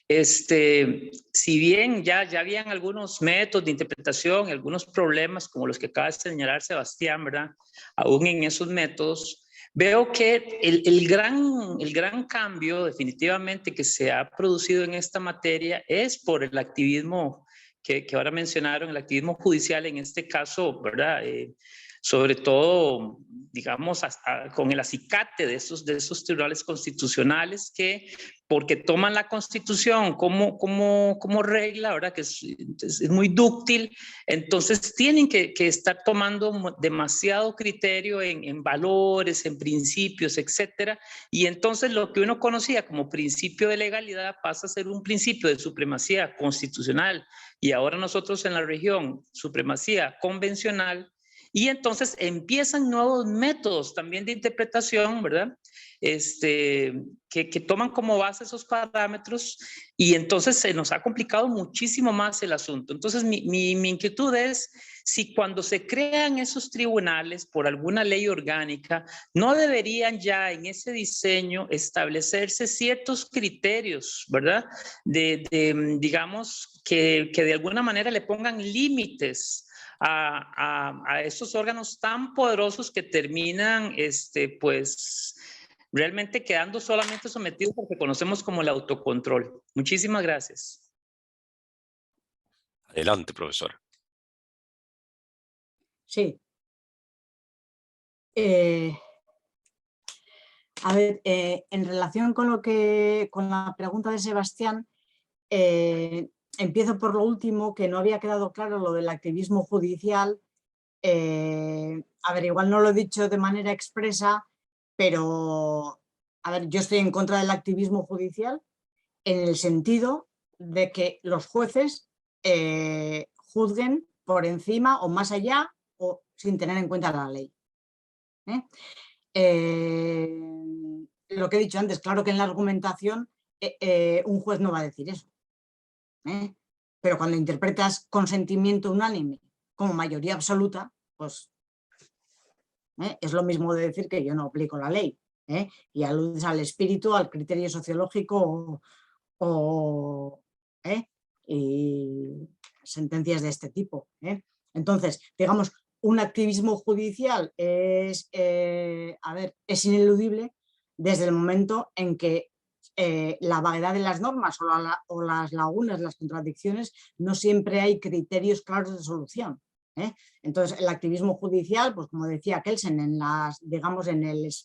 si bien ya habían algunos métodos de interpretación, algunos problemas como los que acaba de señalar Sebastián, ¿verdad? Aún en esos métodos, veo que el gran cambio definitivamente que se ha producido en esta materia es por el activismo que ahora mencionaron, el activismo judicial en este caso, ¿verdad? Sobre todo, digamos, con el acicate de esos tribunales constitucionales que, porque toman la Constitución como regla, ¿verdad? Que es muy dúctil, entonces tienen que estar tomando demasiado criterio en valores, en principios, etcétera, y entonces lo que uno conocía como principio de legalidad pasa a ser un principio de supremacía constitucional, y ahora nosotros en la región, supremacía convencional. Y entonces empiezan nuevos métodos también de interpretación, ¿verdad? Que toman como base esos parámetros, y entonces se nos ha complicado muchísimo más el asunto. Entonces mi inquietud es si cuando se crean esos tribunales por alguna ley orgánica, no deberían ya en ese diseño establecerse ciertos criterios, ¿verdad? Digamos, que de alguna manera le pongan límites a estos órganos tan poderosos que terminan, pues, realmente quedando solamente sometidos a lo que conocemos como el autocontrol. Muchísimas gracias. Adelante, profesora. Sí. A ver, en relación con la pregunta de Sebastián, empiezo por lo último, que no había quedado claro lo del activismo judicial. A ver, igual no lo he dicho de manera expresa, pero a ver, yo estoy en contra del activismo judicial en el sentido de que los jueces juzguen por encima o más allá o sin tener en cuenta la ley. Lo que he dicho antes, claro que en la argumentación un juez no va a decir eso. Pero cuando interpretas consentimiento unánime como mayoría absoluta, pues es lo mismo de decir que yo no aplico la ley. Y aludes al espíritu, al criterio sociológico y sentencias de este tipo. Entonces, digamos, un activismo judicial es ineludible desde el momento en que la vaguedad de las normas o las lagunas, las contradicciones, no siempre hay criterios claros de solución. Entonces, el activismo judicial, pues como decía Kelsen, en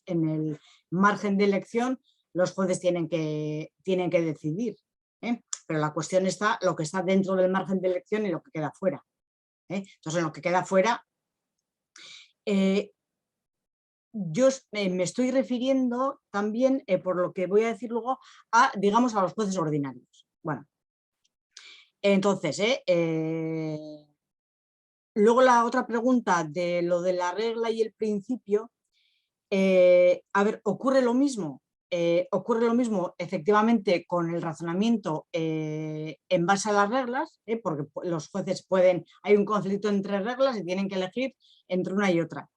el margen de elección, los jueces tienen que decidir. Pero la cuestión está lo que está dentro del margen de elección y lo que queda fuera. Entonces, en lo que queda fuera, yo me estoy refiriendo también, por lo que voy a decir luego, digamos, a los jueces ordinarios. Bueno, entonces, luego la otra pregunta de lo de la regla y el principio, a ver, ocurre lo mismo efectivamente con el razonamiento en base a las reglas, porque los jueces hay un conflicto entre reglas y tienen que elegir entre una y otra.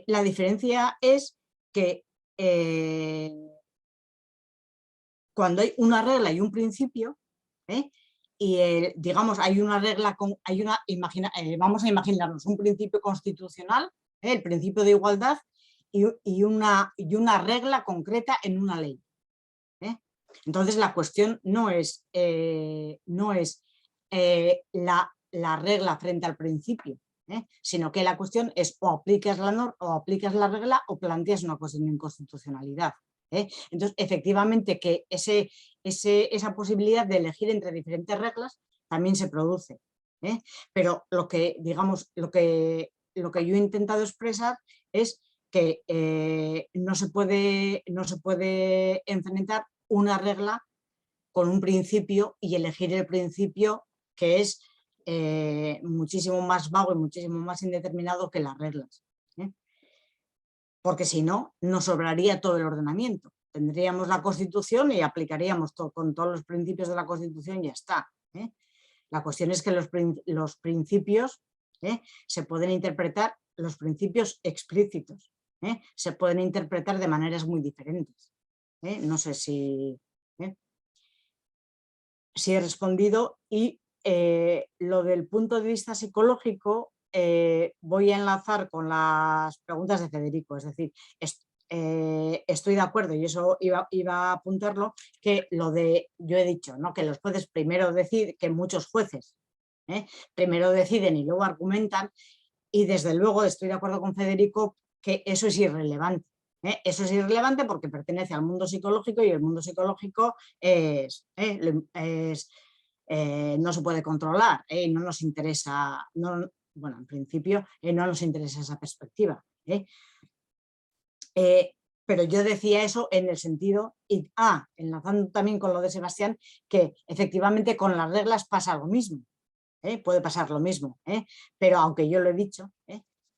La diferencia es que cuando hay una regla y un principio, y digamos hay una regla, vamos a imaginarnos un principio constitucional, el principio de igualdad, y una regla concreta en una ley. Entonces la cuestión no es la regla frente al principio, sino que la cuestión es o aplicas la regla o planteas una cuestión de inconstitucionalidad. Entonces, efectivamente, que esa posibilidad de elegir entre diferentes reglas también se produce. Pero lo que yo he intentado expresar es que no se puede enfrentar una regla con un principio y elegir el principio que es muchísimo más vago y muchísimo más indeterminado que las reglas. Porque si no, nos sobraría todo el ordenamiento. Tendríamos la Constitución y aplicaríamos con todos los principios de la Constitución y ya está. La cuestión es que los principios se pueden interpretar, los principios explícitos, se pueden interpretar de maneras muy diferentes. No sé si he respondido. Y lo del punto de vista psicológico, voy a enlazar con las preguntas de Federico. Es decir, estoy de acuerdo, y eso iba a apuntarlo, que yo he dicho, ¿no?, que los jueces primero deciden, que muchos jueces primero deciden y luego argumentan, y desde luego estoy de acuerdo con Federico que eso es irrelevante. Eso es irrelevante porque pertenece al mundo psicológico, y el mundo psicológico no se puede controlar, no nos interesa, bueno, en principio no nos interesa esa perspectiva. Pero yo decía eso en el sentido, enlazando también con lo de Sebastián, que efectivamente con las reglas pasa lo mismo, puede pasar lo mismo, pero aunque yo lo he dicho,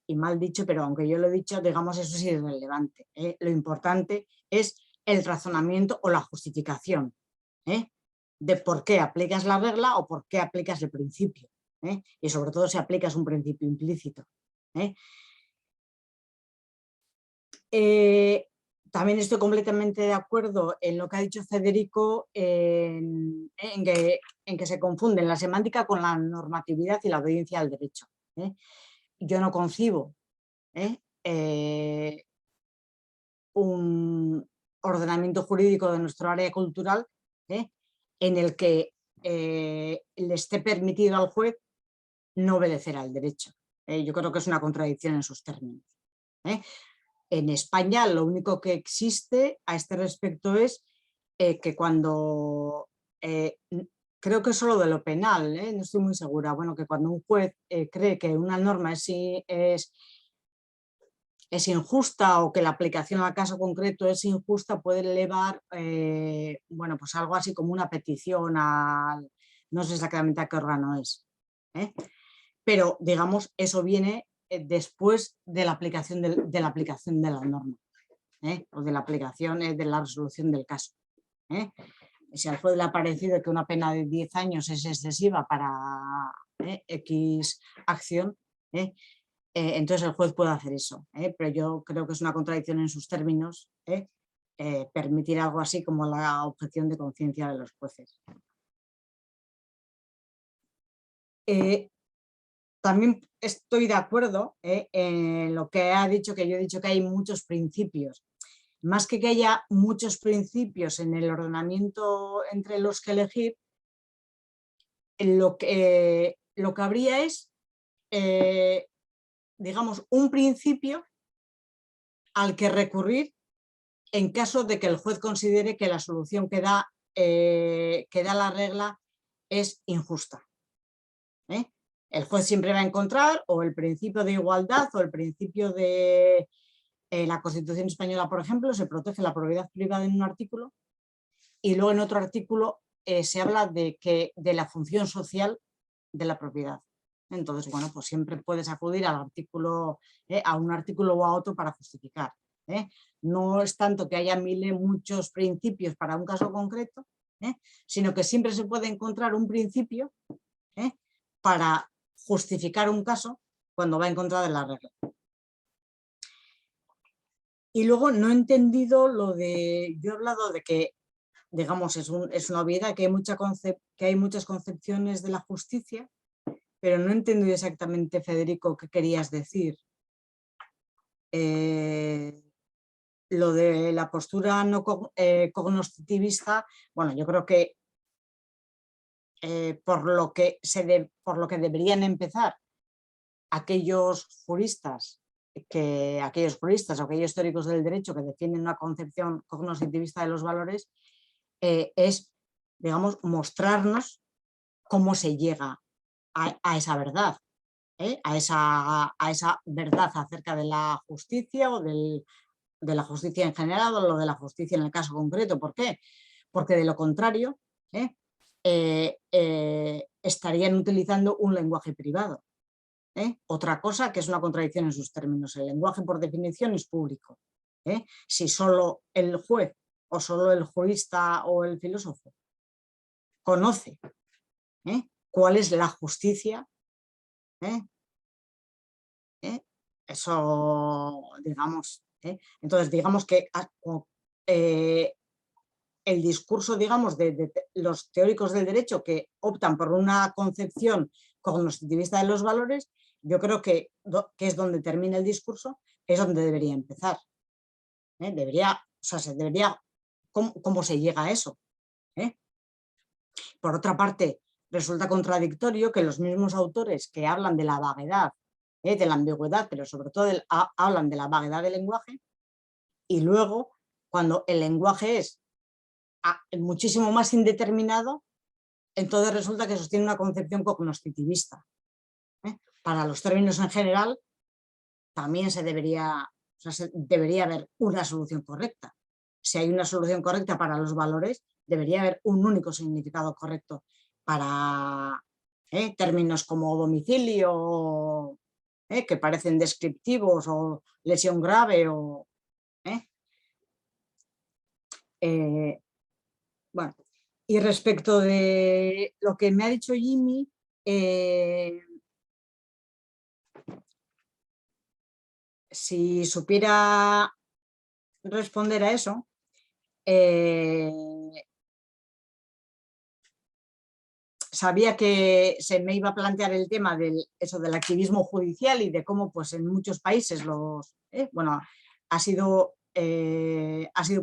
y mal dicho, pero aunque yo lo he dicho, digamos, eso es irrelevante. Lo importante es el razonamiento o la justificación de por qué aplicas la regla o por qué aplicas el principio, y sobre todo si aplicas un principio implícito. También estoy completamente de acuerdo en lo que ha dicho Federico, en que se confunden la semántica con la normatividad y la obediencia al derecho. Yo no concibo un ordenamiento jurídico de nuestro área cultural en el que le esté permitido al juez no obedecer al derecho. Yo creo que es una contradicción en sus términos. En España lo único que existe a este respecto es que cuando, creo que solo de lo penal, no estoy muy segura, bueno, que cuando un juez cree que una norma es injusta o que la aplicación al caso concreto es injusta, puede elevar, bueno, pues algo así como una petición al, no sé exactamente a qué órgano es, pero digamos eso viene después de la aplicación de la aplicación de la norma, o de la aplicación de la resolución del caso. Si al juez le ha parecido que una pena de 10 años es excesiva para X acción, entonces el juez puede hacer eso, pero yo creo que es una contradicción en sus términos permitir algo así como la objeción de conciencia de los jueces. También estoy de acuerdo en lo que ha dicho, que yo he dicho que hay muchos principios. Más que haya muchos principios en el ordenamiento entre los que elegir, lo que habría es, digamos, un principio al que recurrir en caso de que el juez considere que la solución que da la regla es injusta. El juez siempre va a encontrar o el principio de igualdad o el principio de la Constitución española, por ejemplo, se protege la propiedad privada en un artículo y luego en otro artículo se habla de la función social de la propiedad. Entonces, bueno, pues siempre puedes acudir al artículo, a un artículo o a otro para justificar. No es tanto que haya muchos principios para un caso concreto, sino que siempre se puede encontrar un principio para justificar un caso cuando va en contra de la regla. Y luego no he entendido lo de, yo he hablado de que, digamos, es una obviedad, que hay muchas concepciones de la justicia, pero no he entendido exactamente, Federico, qué querías decir. Lo de la postura no cognoscitivista, bueno, yo creo que por lo que deberían empezar aquellos juristas o aquellos teóricos del derecho que defienden una concepción cognoscitivista de los valores, es, digamos, mostrarnos cómo se llega a esa verdad, a esa verdad acerca de la justicia o de la justicia en general o lo de la justicia en el caso concreto. ¿Por qué? Porque de lo contrario estarían utilizando un lenguaje privado. Otra cosa que es una contradicción en sus términos, el lenguaje por definición es público. Si solo el juez o solo el jurista o el filósofo conoce cuál es la justicia, eso, digamos, entonces digamos que el discurso, digamos, de los teóricos del derecho que optan por una concepción cognoscitivista de los valores, yo creo que es donde termina el discurso, es donde debería empezar. ¿Cómo se llega a eso? Por otra parte, resulta contradictorio que los mismos autores que hablan de la vaguedad, de la ambigüedad, pero sobre todo hablan de la vaguedad del lenguaje, y luego, cuando el lenguaje es muchísimo más indeterminado, entonces resulta que sostiene una concepción cognoscitivista. Para los términos en general, también debería haber una solución correcta. Si hay una solución correcta para los valores, debería haber un único significado correcto para términos como domicilio, que parecen descriptivos, o lesión grave, o bueno. Y respecto de lo que me ha dicho Jimmy, si supiera responder a eso, sabía que se me iba a plantear el tema del activismo judicial y de cómo pues, en muchos países bueno, ha sido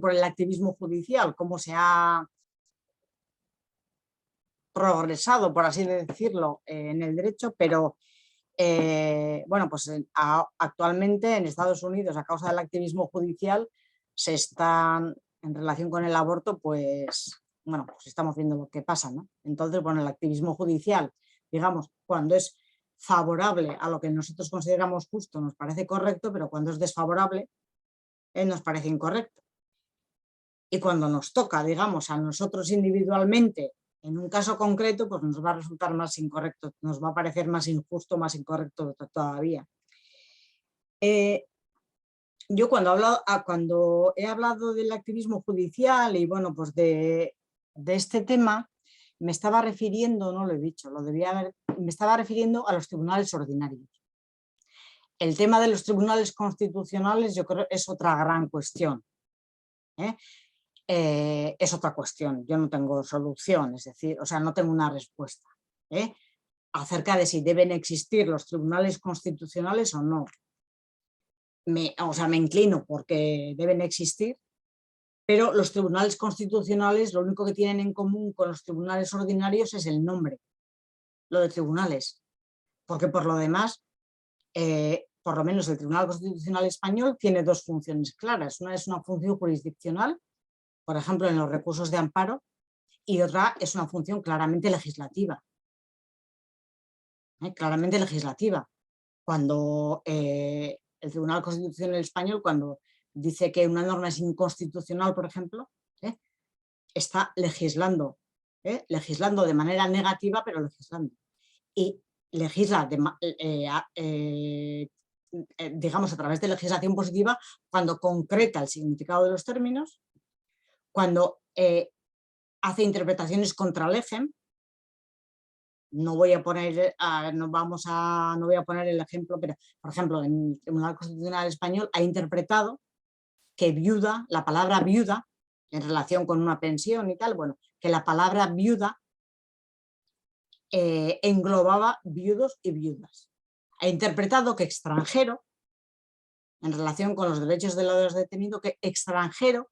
por el activismo judicial, cómo se ha progresado, por así decirlo, en el derecho, pero bueno, pues actualmente en Estados Unidos, a causa del activismo judicial, se están, en relación con el aborto, pues, bueno, pues estamos viendo lo que pasa, ¿no? Entonces, bueno, el activismo judicial, digamos, cuando es favorable a lo que nosotros consideramos justo, nos parece correcto, pero cuando es desfavorable, nos parece incorrecto. Y cuando nos toca, digamos, a nosotros individualmente, en un caso concreto, pues nos va a resultar más incorrecto, nos va a parecer más injusto, más incorrecto todavía. Yo cuando he hablado del activismo judicial y bueno, pues de este tema, me estaba refiriendo, no lo he dicho, me estaba refiriendo a los tribunales ordinarios. El tema de los tribunales constitucionales yo creo es otra gran cuestión. Es otra cuestión, yo no tengo solución, es decir, o sea, no tengo una respuesta acerca de si deben existir los tribunales constitucionales o no. Me inclino porque deben existir, pero los tribunales constitucionales lo único que tienen en común con los tribunales ordinarios es el nombre, lo de tribunales, porque por lo demás, por lo menos el Tribunal Constitucional Español tiene dos funciones claras. Una es una función jurisdiccional, por ejemplo, en los recursos de amparo, y otra es una función claramente legislativa. Claramente legislativa. Cuando el Tribunal Constitucional Español, cuando dice que una norma es inconstitucional, por ejemplo, está legislando, legislando de manera negativa, pero legislando. Y legisla, digamos, a través de legislación positiva, cuando concreta el significado de los términos, cuando hace interpretaciones contra legem. No voy a poner, no voy a poner el ejemplo, pero por ejemplo en el Tribunal Constitucional Español ha interpretado que viuda, la palabra viuda, en relación con una pensión y tal, bueno, que la palabra viuda englobaba viudos y viudas. Ha interpretado que extranjero, en relación con los derechos de los detenidos, que extranjero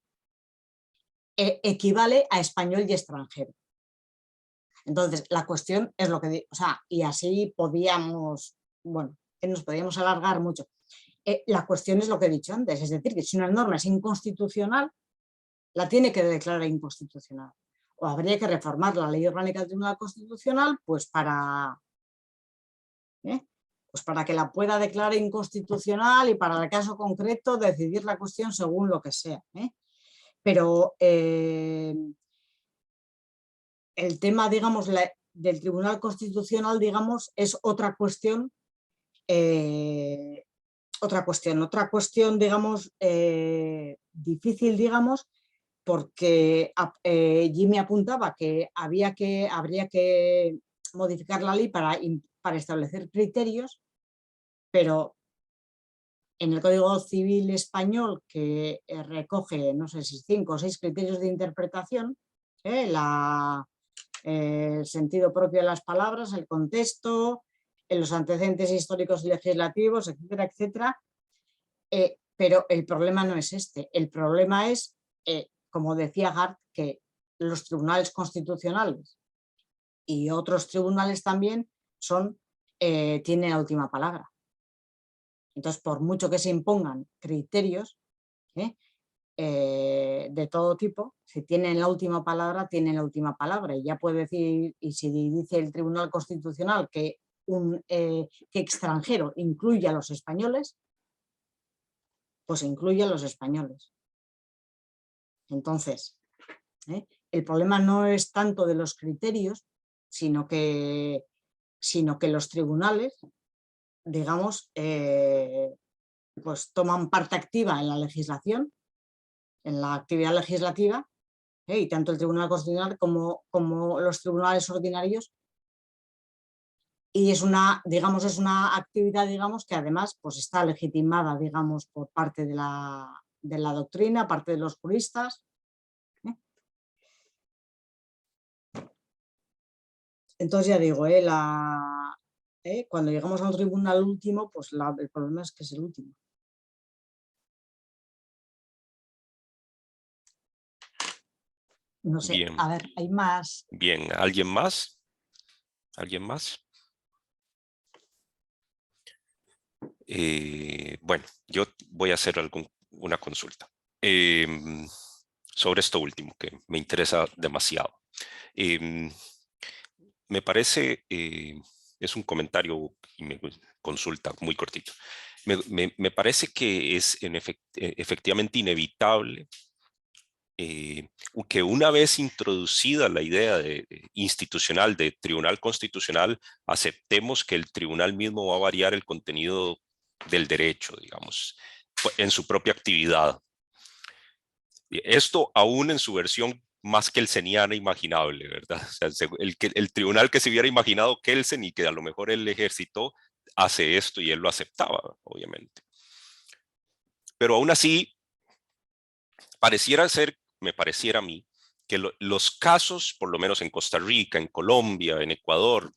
equivale a español y extranjero. Entonces, la cuestión es lo que, y así podíamos, bueno, nos podíamos alargar mucho. La cuestión es lo que he dicho antes, es decir, que si una norma es inconstitucional, la tiene que declarar inconstitucional. O habría que reformar la ley orgánica del Tribunal Constitucional, pues para que la pueda declarar inconstitucional y para el caso concreto decidir la cuestión según lo que sea. Pero el tema, digamos, del Tribunal Constitucional, digamos, es otra cuestión, digamos, difícil, digamos, porque Jimmy apuntaba que habría que modificar la ley para establecer criterios, pero en el Código Civil Español, que recoge, no sé si 5 o 6 criterios de interpretación, el sentido propio de las palabras, el contexto, los antecedentes históricos y legislativos, etcétera, etcétera. Pero el problema no es este. El problema es, como decía Gart, que los tribunales constitucionales y otros tribunales también tienen la última palabra. Entonces, por mucho que se impongan criterios, de todo tipo, si tienen la última palabra, tienen la última palabra. Y ya puede decir, y si dice el Tribunal Constitucional que extranjero incluye a los españoles, pues incluye a los españoles. Entonces, el problema no es tanto de los criterios, sino que los tribunales, digamos, pues toman parte activa en la legislación, en la actividad legislativa, y tanto el Tribunal Constitucional como los tribunales ordinarios, y es una actividad, digamos, que además pues está legitimada, digamos, por parte de la doctrina, parte de los juristas. entonces ya digo, cuando llegamos a un tribunal último, pues el problema es que es el último. No sé, Bien. a ver, hay más. Bien, ¿alguien más? ¿Alguien más? Bueno, yo voy a hacer una consulta sobre esto último que me interesa demasiado. Me parece, es un comentario y me consulta muy cortito. Me parece que es efectivamente inevitable que una vez introducida la idea institucional de tribunal constitucional, aceptemos que el tribunal mismo va a variar el contenido del derecho, digamos, en su propia actividad. Esto aún en su versión más kelseniana imaginable, ¿verdad? O sea, el tribunal que se hubiera imaginado Kelsen y que a lo mejor él ejercitó, hace esto y él lo aceptaba, obviamente. Pero aún así, pareciera ser, me pareciera a mí, que los casos, por lo menos en Costa Rica, en Colombia, en Ecuador,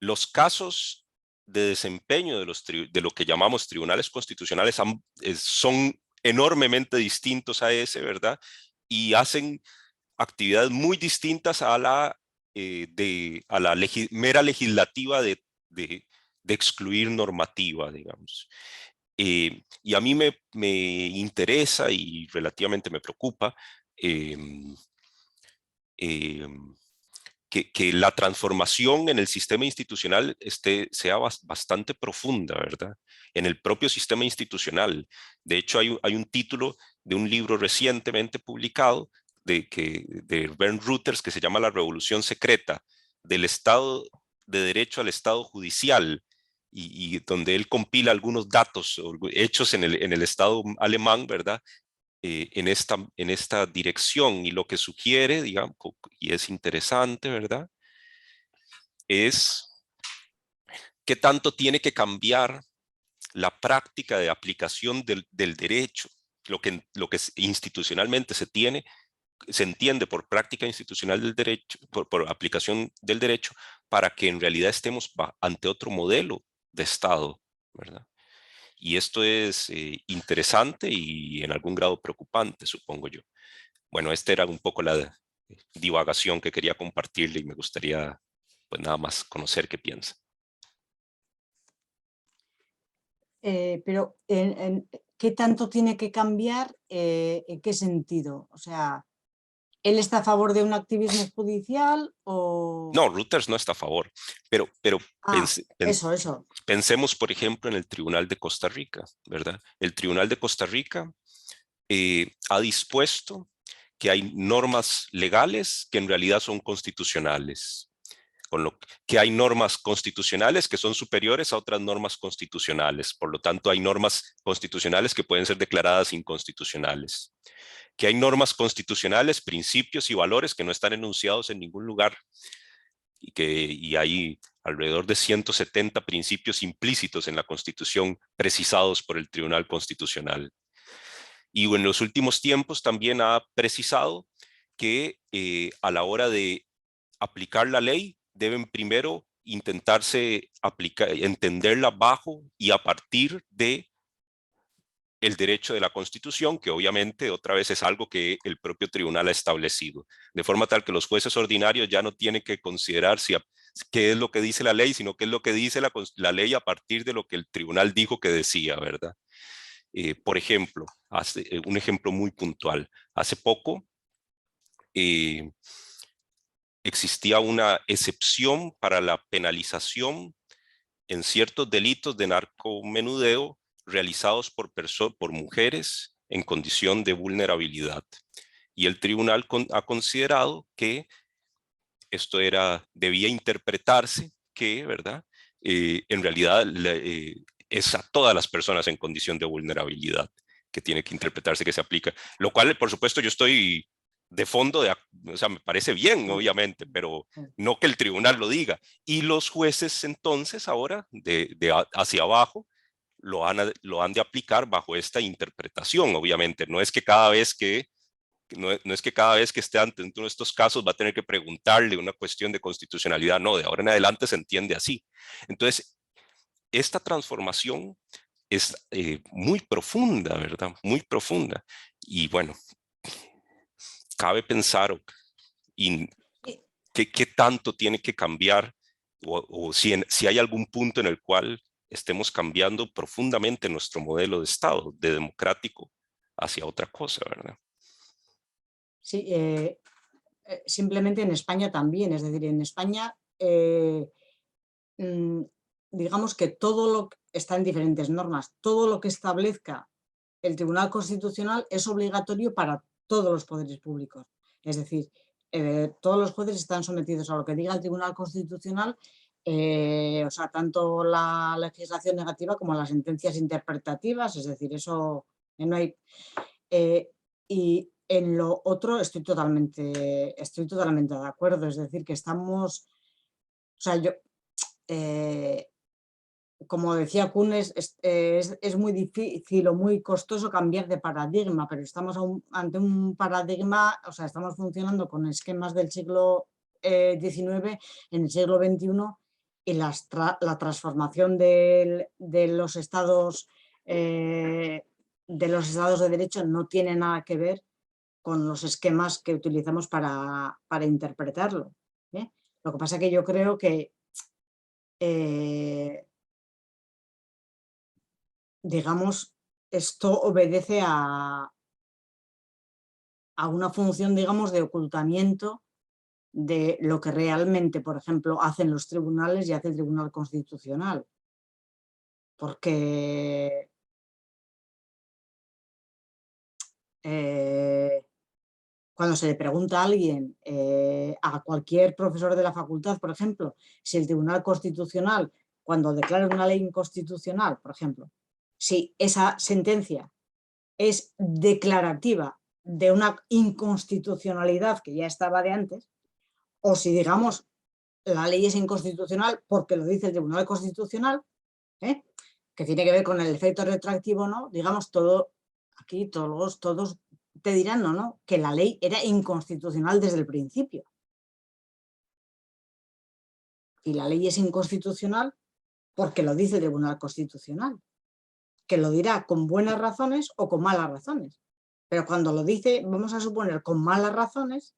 los casos de desempeño de lo que llamamos tribunales constitucionales son enormemente distintos a ese, ¿verdad? Y hacen actividades muy distintas a la, mera legislativa de excluir normativa, digamos. Y a mí me interesa y relativamente me preocupa que la transformación en el sistema institucional sea bastante profunda, ¿verdad? En el propio sistema institucional. De hecho, hay un título de un libro recientemente publicado de Bernd Reuters que se llama La Revolución Secreta, del Estado de Derecho al Estado Judicial, y donde él compila algunos datos hechos en el Estado alemán, ¿verdad? En esta dirección, y lo que sugiere, digamos, y es interesante, ¿verdad? Es qué tanto tiene que cambiar la práctica de aplicación del derecho, lo que institucionalmente se entiende por práctica institucional del derecho, por aplicación del derecho, para que en realidad estemos ante otro modelo de Estado, ¿verdad? Y esto es interesante y en algún grado preocupante, supongo yo. Bueno, esta era un poco la divagación que quería compartirle y me gustaría, pues nada más, conocer qué piensa. Pero, ¿qué tanto tiene que cambiar? ¿En qué sentido? O sea, ¿él está a favor de un activismo judicial o...? No, Reuters no está a favor, pero Eso. pensemos, por ejemplo, en el Tribunal de Costa Rica, ¿verdad? El Tribunal de Costa Rica ha dispuesto que hay normas legales que en realidad son constitucionales, con lo que hay normas constitucionales que son superiores a otras normas constitucionales. Por lo tanto, hay normas constitucionales que pueden ser declaradas inconstitucionales. Que hay normas constitucionales, principios y valores que no están enunciados en ningún lugar y hay alrededor de 170 principios implícitos en la Constitución precisados por el Tribunal Constitucional. Y en los últimos tiempos también ha precisado que a la hora de aplicar la ley deben primero intentarse entenderla bajo y a partir de el derecho de la Constitución, que obviamente otra vez es algo que el propio tribunal ha establecido, de forma tal que los jueces ordinarios ya no tienen que considerar qué es lo que dice la ley, sino qué es lo que dice la ley a partir de lo que el tribunal dijo que decía, ¿verdad? Por ejemplo, un ejemplo muy puntual. Hace poco existía una excepción para la penalización en ciertos delitos de narcomenudeo realizados por mujeres en condición de vulnerabilidad. Y el tribunal ha considerado que esto debía interpretarse que, ¿verdad? En realidad es a todas las personas en condición de vulnerabilidad que tiene que interpretarse, que se aplica. Lo cual, por supuesto, yo estoy de fondo, o sea, me parece bien, obviamente, pero no que el tribunal lo diga. Y los jueces entonces ahora, hacia abajo, lo han de aplicar bajo esta interpretación, obviamente. No es que cada vez que No es que cada vez que esté ante uno de estos casos va a tener que preguntarle una cuestión de constitucionalidad, no, de ahora en adelante se entiende así. Entonces, esta transformación es muy profunda, ¿verdad? Muy profunda. Y bueno, cabe pensar qué tanto tiene que cambiar o si hay algún punto en el cual estemos cambiando profundamente nuestro modelo de Estado, de democrático hacia otra cosa, ¿verdad? Sí, simplemente en España también, es decir, en España digamos que todo lo que está en diferentes normas, todo lo que establezca el Tribunal Constitucional es obligatorio para todos los poderes públicos. Es decir, todos los jueces están sometidos a lo que diga el Tribunal Constitucional, o sea, tanto la legislación negativa como las sentencias interpretativas, es decir, eso no hay... y en lo otro estoy totalmente de acuerdo, es decir, que estamos... O sea, yo... como decía Kuhn, es muy difícil o muy costoso cambiar de paradigma, pero estamos ante un paradigma, o sea, estamos funcionando con esquemas del siglo XIX en el siglo XXI y la transformación de los estados de derecho no tiene nada que ver con los esquemas que utilizamos para interpretarlo. Lo que pasa es que yo creo que digamos, esto obedece a una función, digamos, de ocultamiento de lo que realmente, por ejemplo, hacen los tribunales y hace el Tribunal Constitucional. Porque cuando se le pregunta a alguien, a cualquier profesor de la facultad, por ejemplo, si el Tribunal Constitucional, cuando declara una ley inconstitucional, por ejemplo, si esa sentencia es declarativa de una inconstitucionalidad que ya estaba de antes, o si, digamos, la ley es inconstitucional porque lo dice el Tribunal Constitucional, que tiene que ver con el efecto retroactivo, ¿no? Digamos, aquí todos te dirán, no, que la ley era inconstitucional desde el principio. Y la ley es inconstitucional porque lo dice el Tribunal Constitucional, que lo dirá con buenas razones o con malas razones. Pero cuando lo dice, vamos a suponer, con malas razones,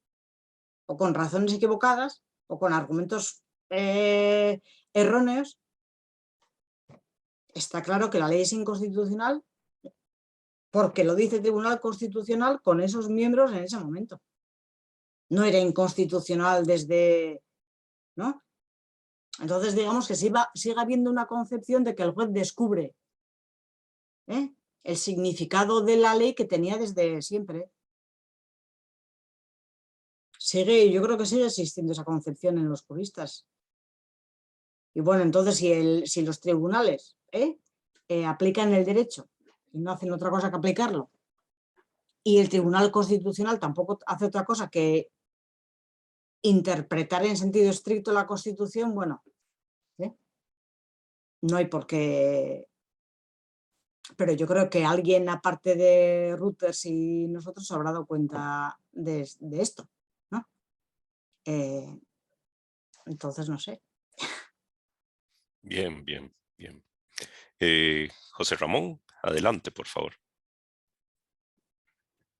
o con razones equivocadas, o con argumentos erróneos, está claro que la ley es inconstitucional porque lo dice el Tribunal Constitucional con esos miembros en ese momento. No era inconstitucional desde... ¿no? Entonces, digamos que sigue habiendo una concepción de que el juez descubre el significado de la ley que tenía desde siempre. Yo creo que sigue existiendo esa concepción en los juristas. Y bueno, entonces si los tribunales aplican el derecho y no hacen otra cosa que aplicarlo, y el Tribunal Constitucional tampoco hace otra cosa que interpretar en sentido estricto la Constitución, bueno, no hay por qué... Pero yo creo que alguien, aparte de Reuters y nosotros, se habrá dado cuenta de esto, ¿no? Entonces, no sé. Bien, bien, bien. José Ramón, adelante, por favor.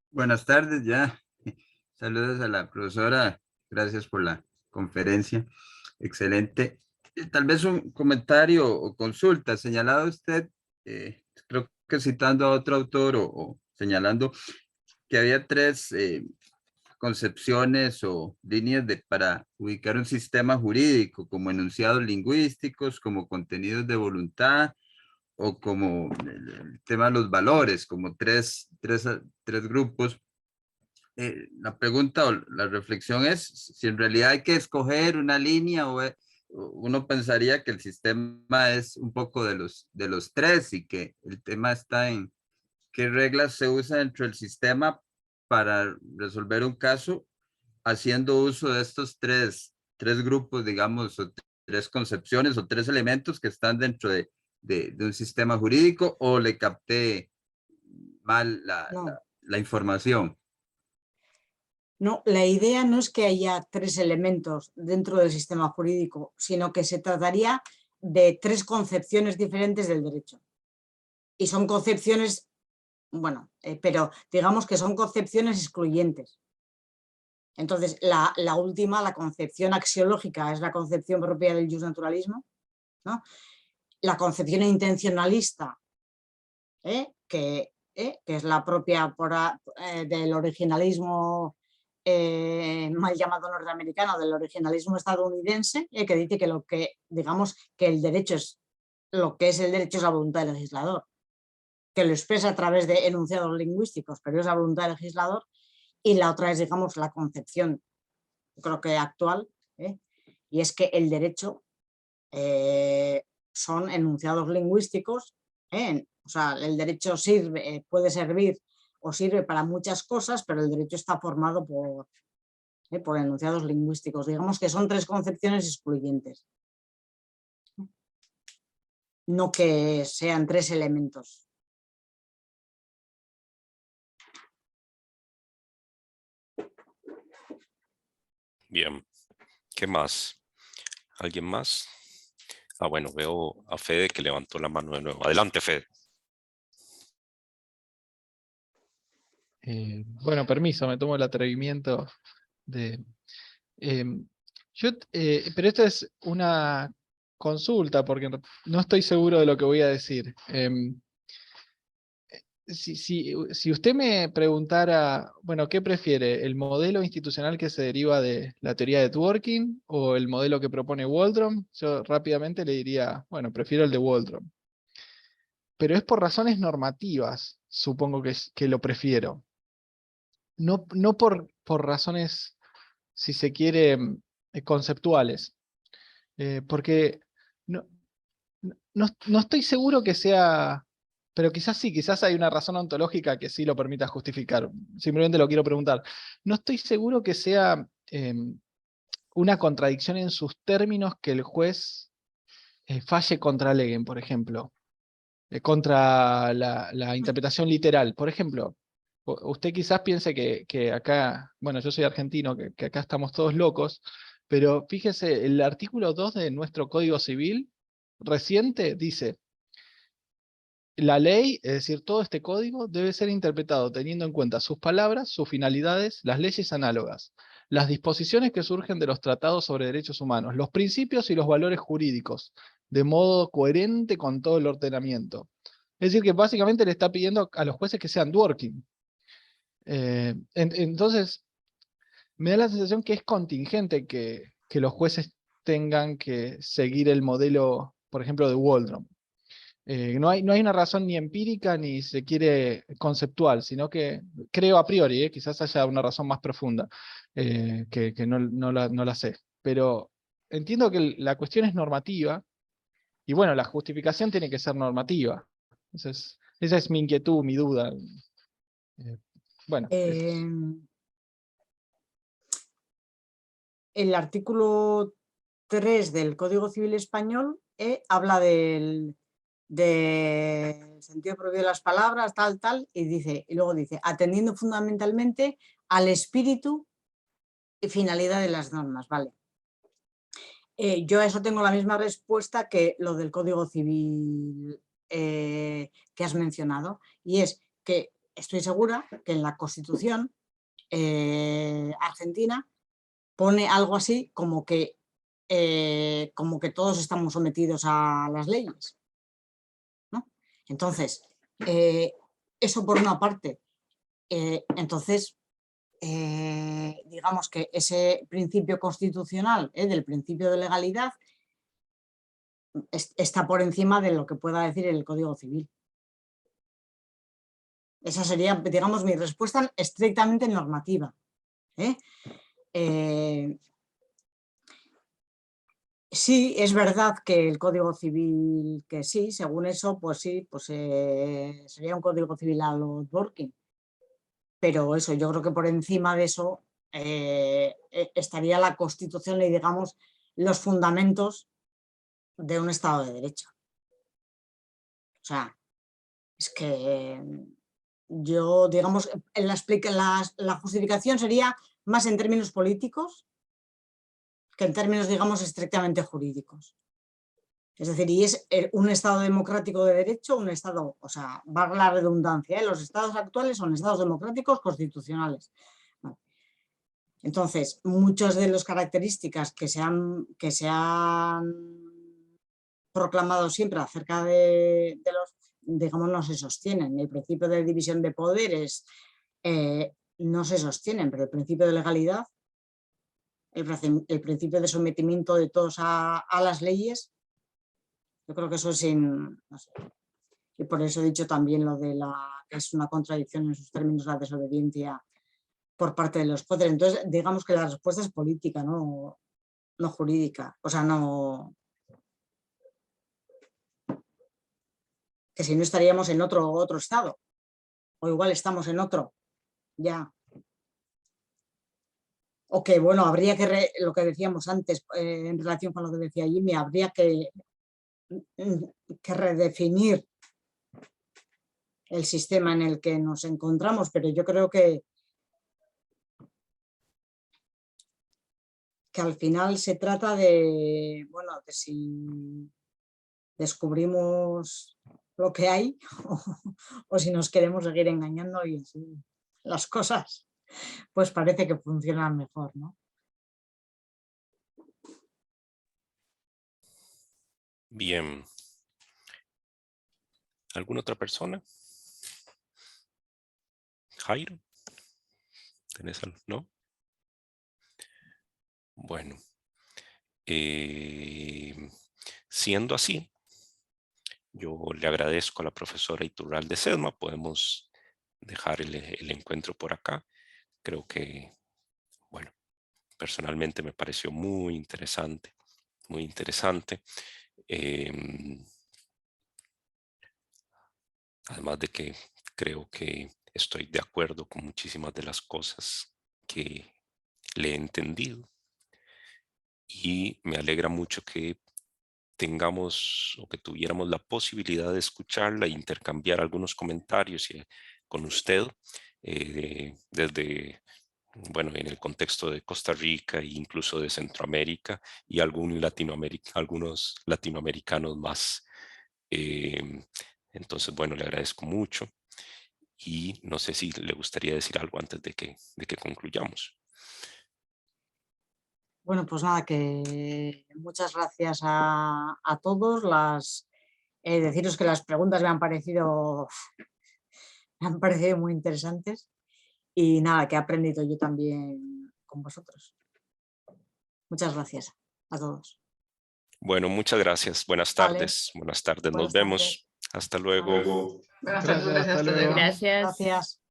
Buenas tardes, ya. Saludos a la profesora. Gracias por la conferencia. Excelente. Tal vez un comentario o consulta. Señalado usted, creo que citando a otro autor o señalando que había tres concepciones o líneas para ubicar un sistema jurídico, como enunciados lingüísticos, como contenidos de voluntad o como el tema de los valores, como tres grupos. La pregunta o la reflexión es si en realidad hay que escoger una línea o uno pensaría que el sistema es un poco de los tres y que el tema está en qué reglas se usa dentro del sistema para resolver un caso haciendo uso de estos tres grupos, digamos, o tres concepciones o tres elementos que están dentro de un sistema jurídico, o le capté mal la información. No, la idea no es que haya 3 elementos dentro del sistema jurídico, sino que se trataría de 3 concepciones diferentes del derecho. Y son concepciones, bueno, pero digamos que son concepciones excluyentes. Entonces, la última, la concepción axiológica, es la concepción propia del justnaturalismo, ¿no? La concepción intencionalista, que es la propia del originalismo mal llamado norteamericano, del originalismo estadounidense, que dice que digamos que el derecho es lo que es el derecho es la voluntad del legislador, que lo expresa a través de enunciados lingüísticos, pero es la voluntad del legislador. Y la otra es, digamos, la concepción, creo que actual, y es que el derecho son enunciados lingüísticos, o sea, el derecho puede servir o sirve para muchas cosas, pero el derecho está formado por enunciados lingüísticos. Digamos que son 3 concepciones excluyentes, no que sean 3 elementos. Bien, ¿qué más? ¿Alguien más? Ah, bueno, veo a Fede que levantó la mano de nuevo. Adelante, Fede. Bueno, permiso, me tomo el atrevimiento de... pero esto es una consulta, porque no estoy seguro de lo que voy a decir. Si usted me preguntara, bueno, ¿qué prefiere? ¿El modelo institucional que se deriva de la teoría de Dworkin o el modelo que propone Waldron? Yo rápidamente le diría, bueno, prefiero el de Waldron. Pero es por razones normativas, supongo que lo prefiero. No por razones, si se quiere, conceptuales. Porque no, no estoy seguro que sea, pero quizás sí, quizás hay una razón ontológica que sí lo permita justificar. Simplemente lo quiero preguntar. No estoy seguro que sea una contradicción en sus términos que el juez falle contra legen, por ejemplo, contra la interpretación literal. Por ejemplo, usted quizás piense que acá, bueno, yo soy argentino, que acá estamos todos locos, pero fíjese, el artículo 2 de nuestro Código Civil reciente dice: la ley, es decir, todo este código, debe ser interpretado teniendo en cuenta sus palabras, sus finalidades, las leyes análogas, las disposiciones que surgen de los tratados sobre derechos humanos, los principios y los valores jurídicos, de modo coherente con todo el ordenamiento. Es decir, que básicamente le está pidiendo a los jueces que sean Dworkin. Entonces, me da la sensación que es contingente que los jueces tengan que seguir el modelo, por ejemplo, de Waldron. No hay una razón ni empírica ni se quiere conceptual, sino que creo a priori, quizás haya una razón más profunda, que no la sé. Pero entiendo que la cuestión es normativa, y bueno, la justificación tiene que ser normativa. Entonces, esa es mi inquietud, mi duda. Bueno. El artículo 3 del Código Civil Español habla del sentido propio de las palabras, tal, y luego dice, atendiendo fundamentalmente al espíritu y finalidad de las normas, ¿vale? Yo a eso tengo la misma respuesta que lo del Código Civil que has mencionado, y es que estoy segura que en la Constitución argentina pone algo así como que todos estamos sometidos a las leyes, ¿no? Entonces, eso por una parte. Entonces, digamos que ese principio constitucional del principio de legalidad está por encima de lo que pueda decir el Código Civil. Esa sería, digamos, mi respuesta estrictamente normativa. Sí, es verdad que el Código Civil, que sí, según eso, pues sí, pues sería un Código Civil a lo Dworkin. Pero eso, yo creo que por encima de eso estaría la Constitución y, digamos, los fundamentos de un Estado de Derecho. O sea, es que yo, digamos, la justificación sería más en términos políticos que en términos, digamos, estrictamente jurídicos. Es decir, y es un Estado democrático de derecho, un Estado, o sea, valga la redundancia, los estados actuales son estados democráticos constitucionales. Vale. Entonces, muchas de las características que se han proclamado siempre acerca de los, digamos, no se sostienen. El principio de división de poderes no se sostienen, pero el principio de legalidad, el principio de sometimiento de todos a las leyes, yo creo que eso es no sé. Y por eso he dicho también lo de que es una contradicción en sus términos la desobediencia por parte de los jueces. Entonces, digamos que la respuesta es política, no jurídica. O sea, no... Que si no estaríamos en otro estado. O igual estamos en otro. Ya. O que, bueno, habría que, lo que decíamos antes, en relación con lo que decía Jimmy, habría que redefinir el sistema en el que nos encontramos, pero yo creo que al final se trata de, bueno, de si descubrimos lo que hay o si nos queremos seguir engañando y así las cosas pues parece que funcionan mejor, ¿no? Bien. ¿Alguna otra persona? Jairo, ¿tenés algo? ¿No? Bueno, siendo así, yo le agradezco a la profesora Iturralde Cedma. Podemos dejar el encuentro por acá. Creo que, bueno, personalmente me pareció muy interesante, muy interesante. Además de que creo que estoy de acuerdo con muchísimas de las cosas que le he entendido. Y me alegra mucho que tengamos o que tuviéramos la posibilidad de escucharla e intercambiar algunos comentarios con usted desde, bueno, en el contexto de Costa Rica e incluso de Centroamérica y algunos latinoamericanos más. Entonces, bueno, le agradezco mucho y no sé si le gustaría decir algo antes de que concluyamos. Bueno, pues nada, que muchas gracias a todos. Deciros que las preguntas me han parecido muy interesantes y nada, que he aprendido yo también con vosotros. Muchas gracias a todos. Bueno, muchas gracias. Buenas tardes. Vale. Buenas tardes. Buenas Nos vemos. tardes. Hasta luego. Buenas tardes, hasta luego. Gracias. Gracias. Gracias.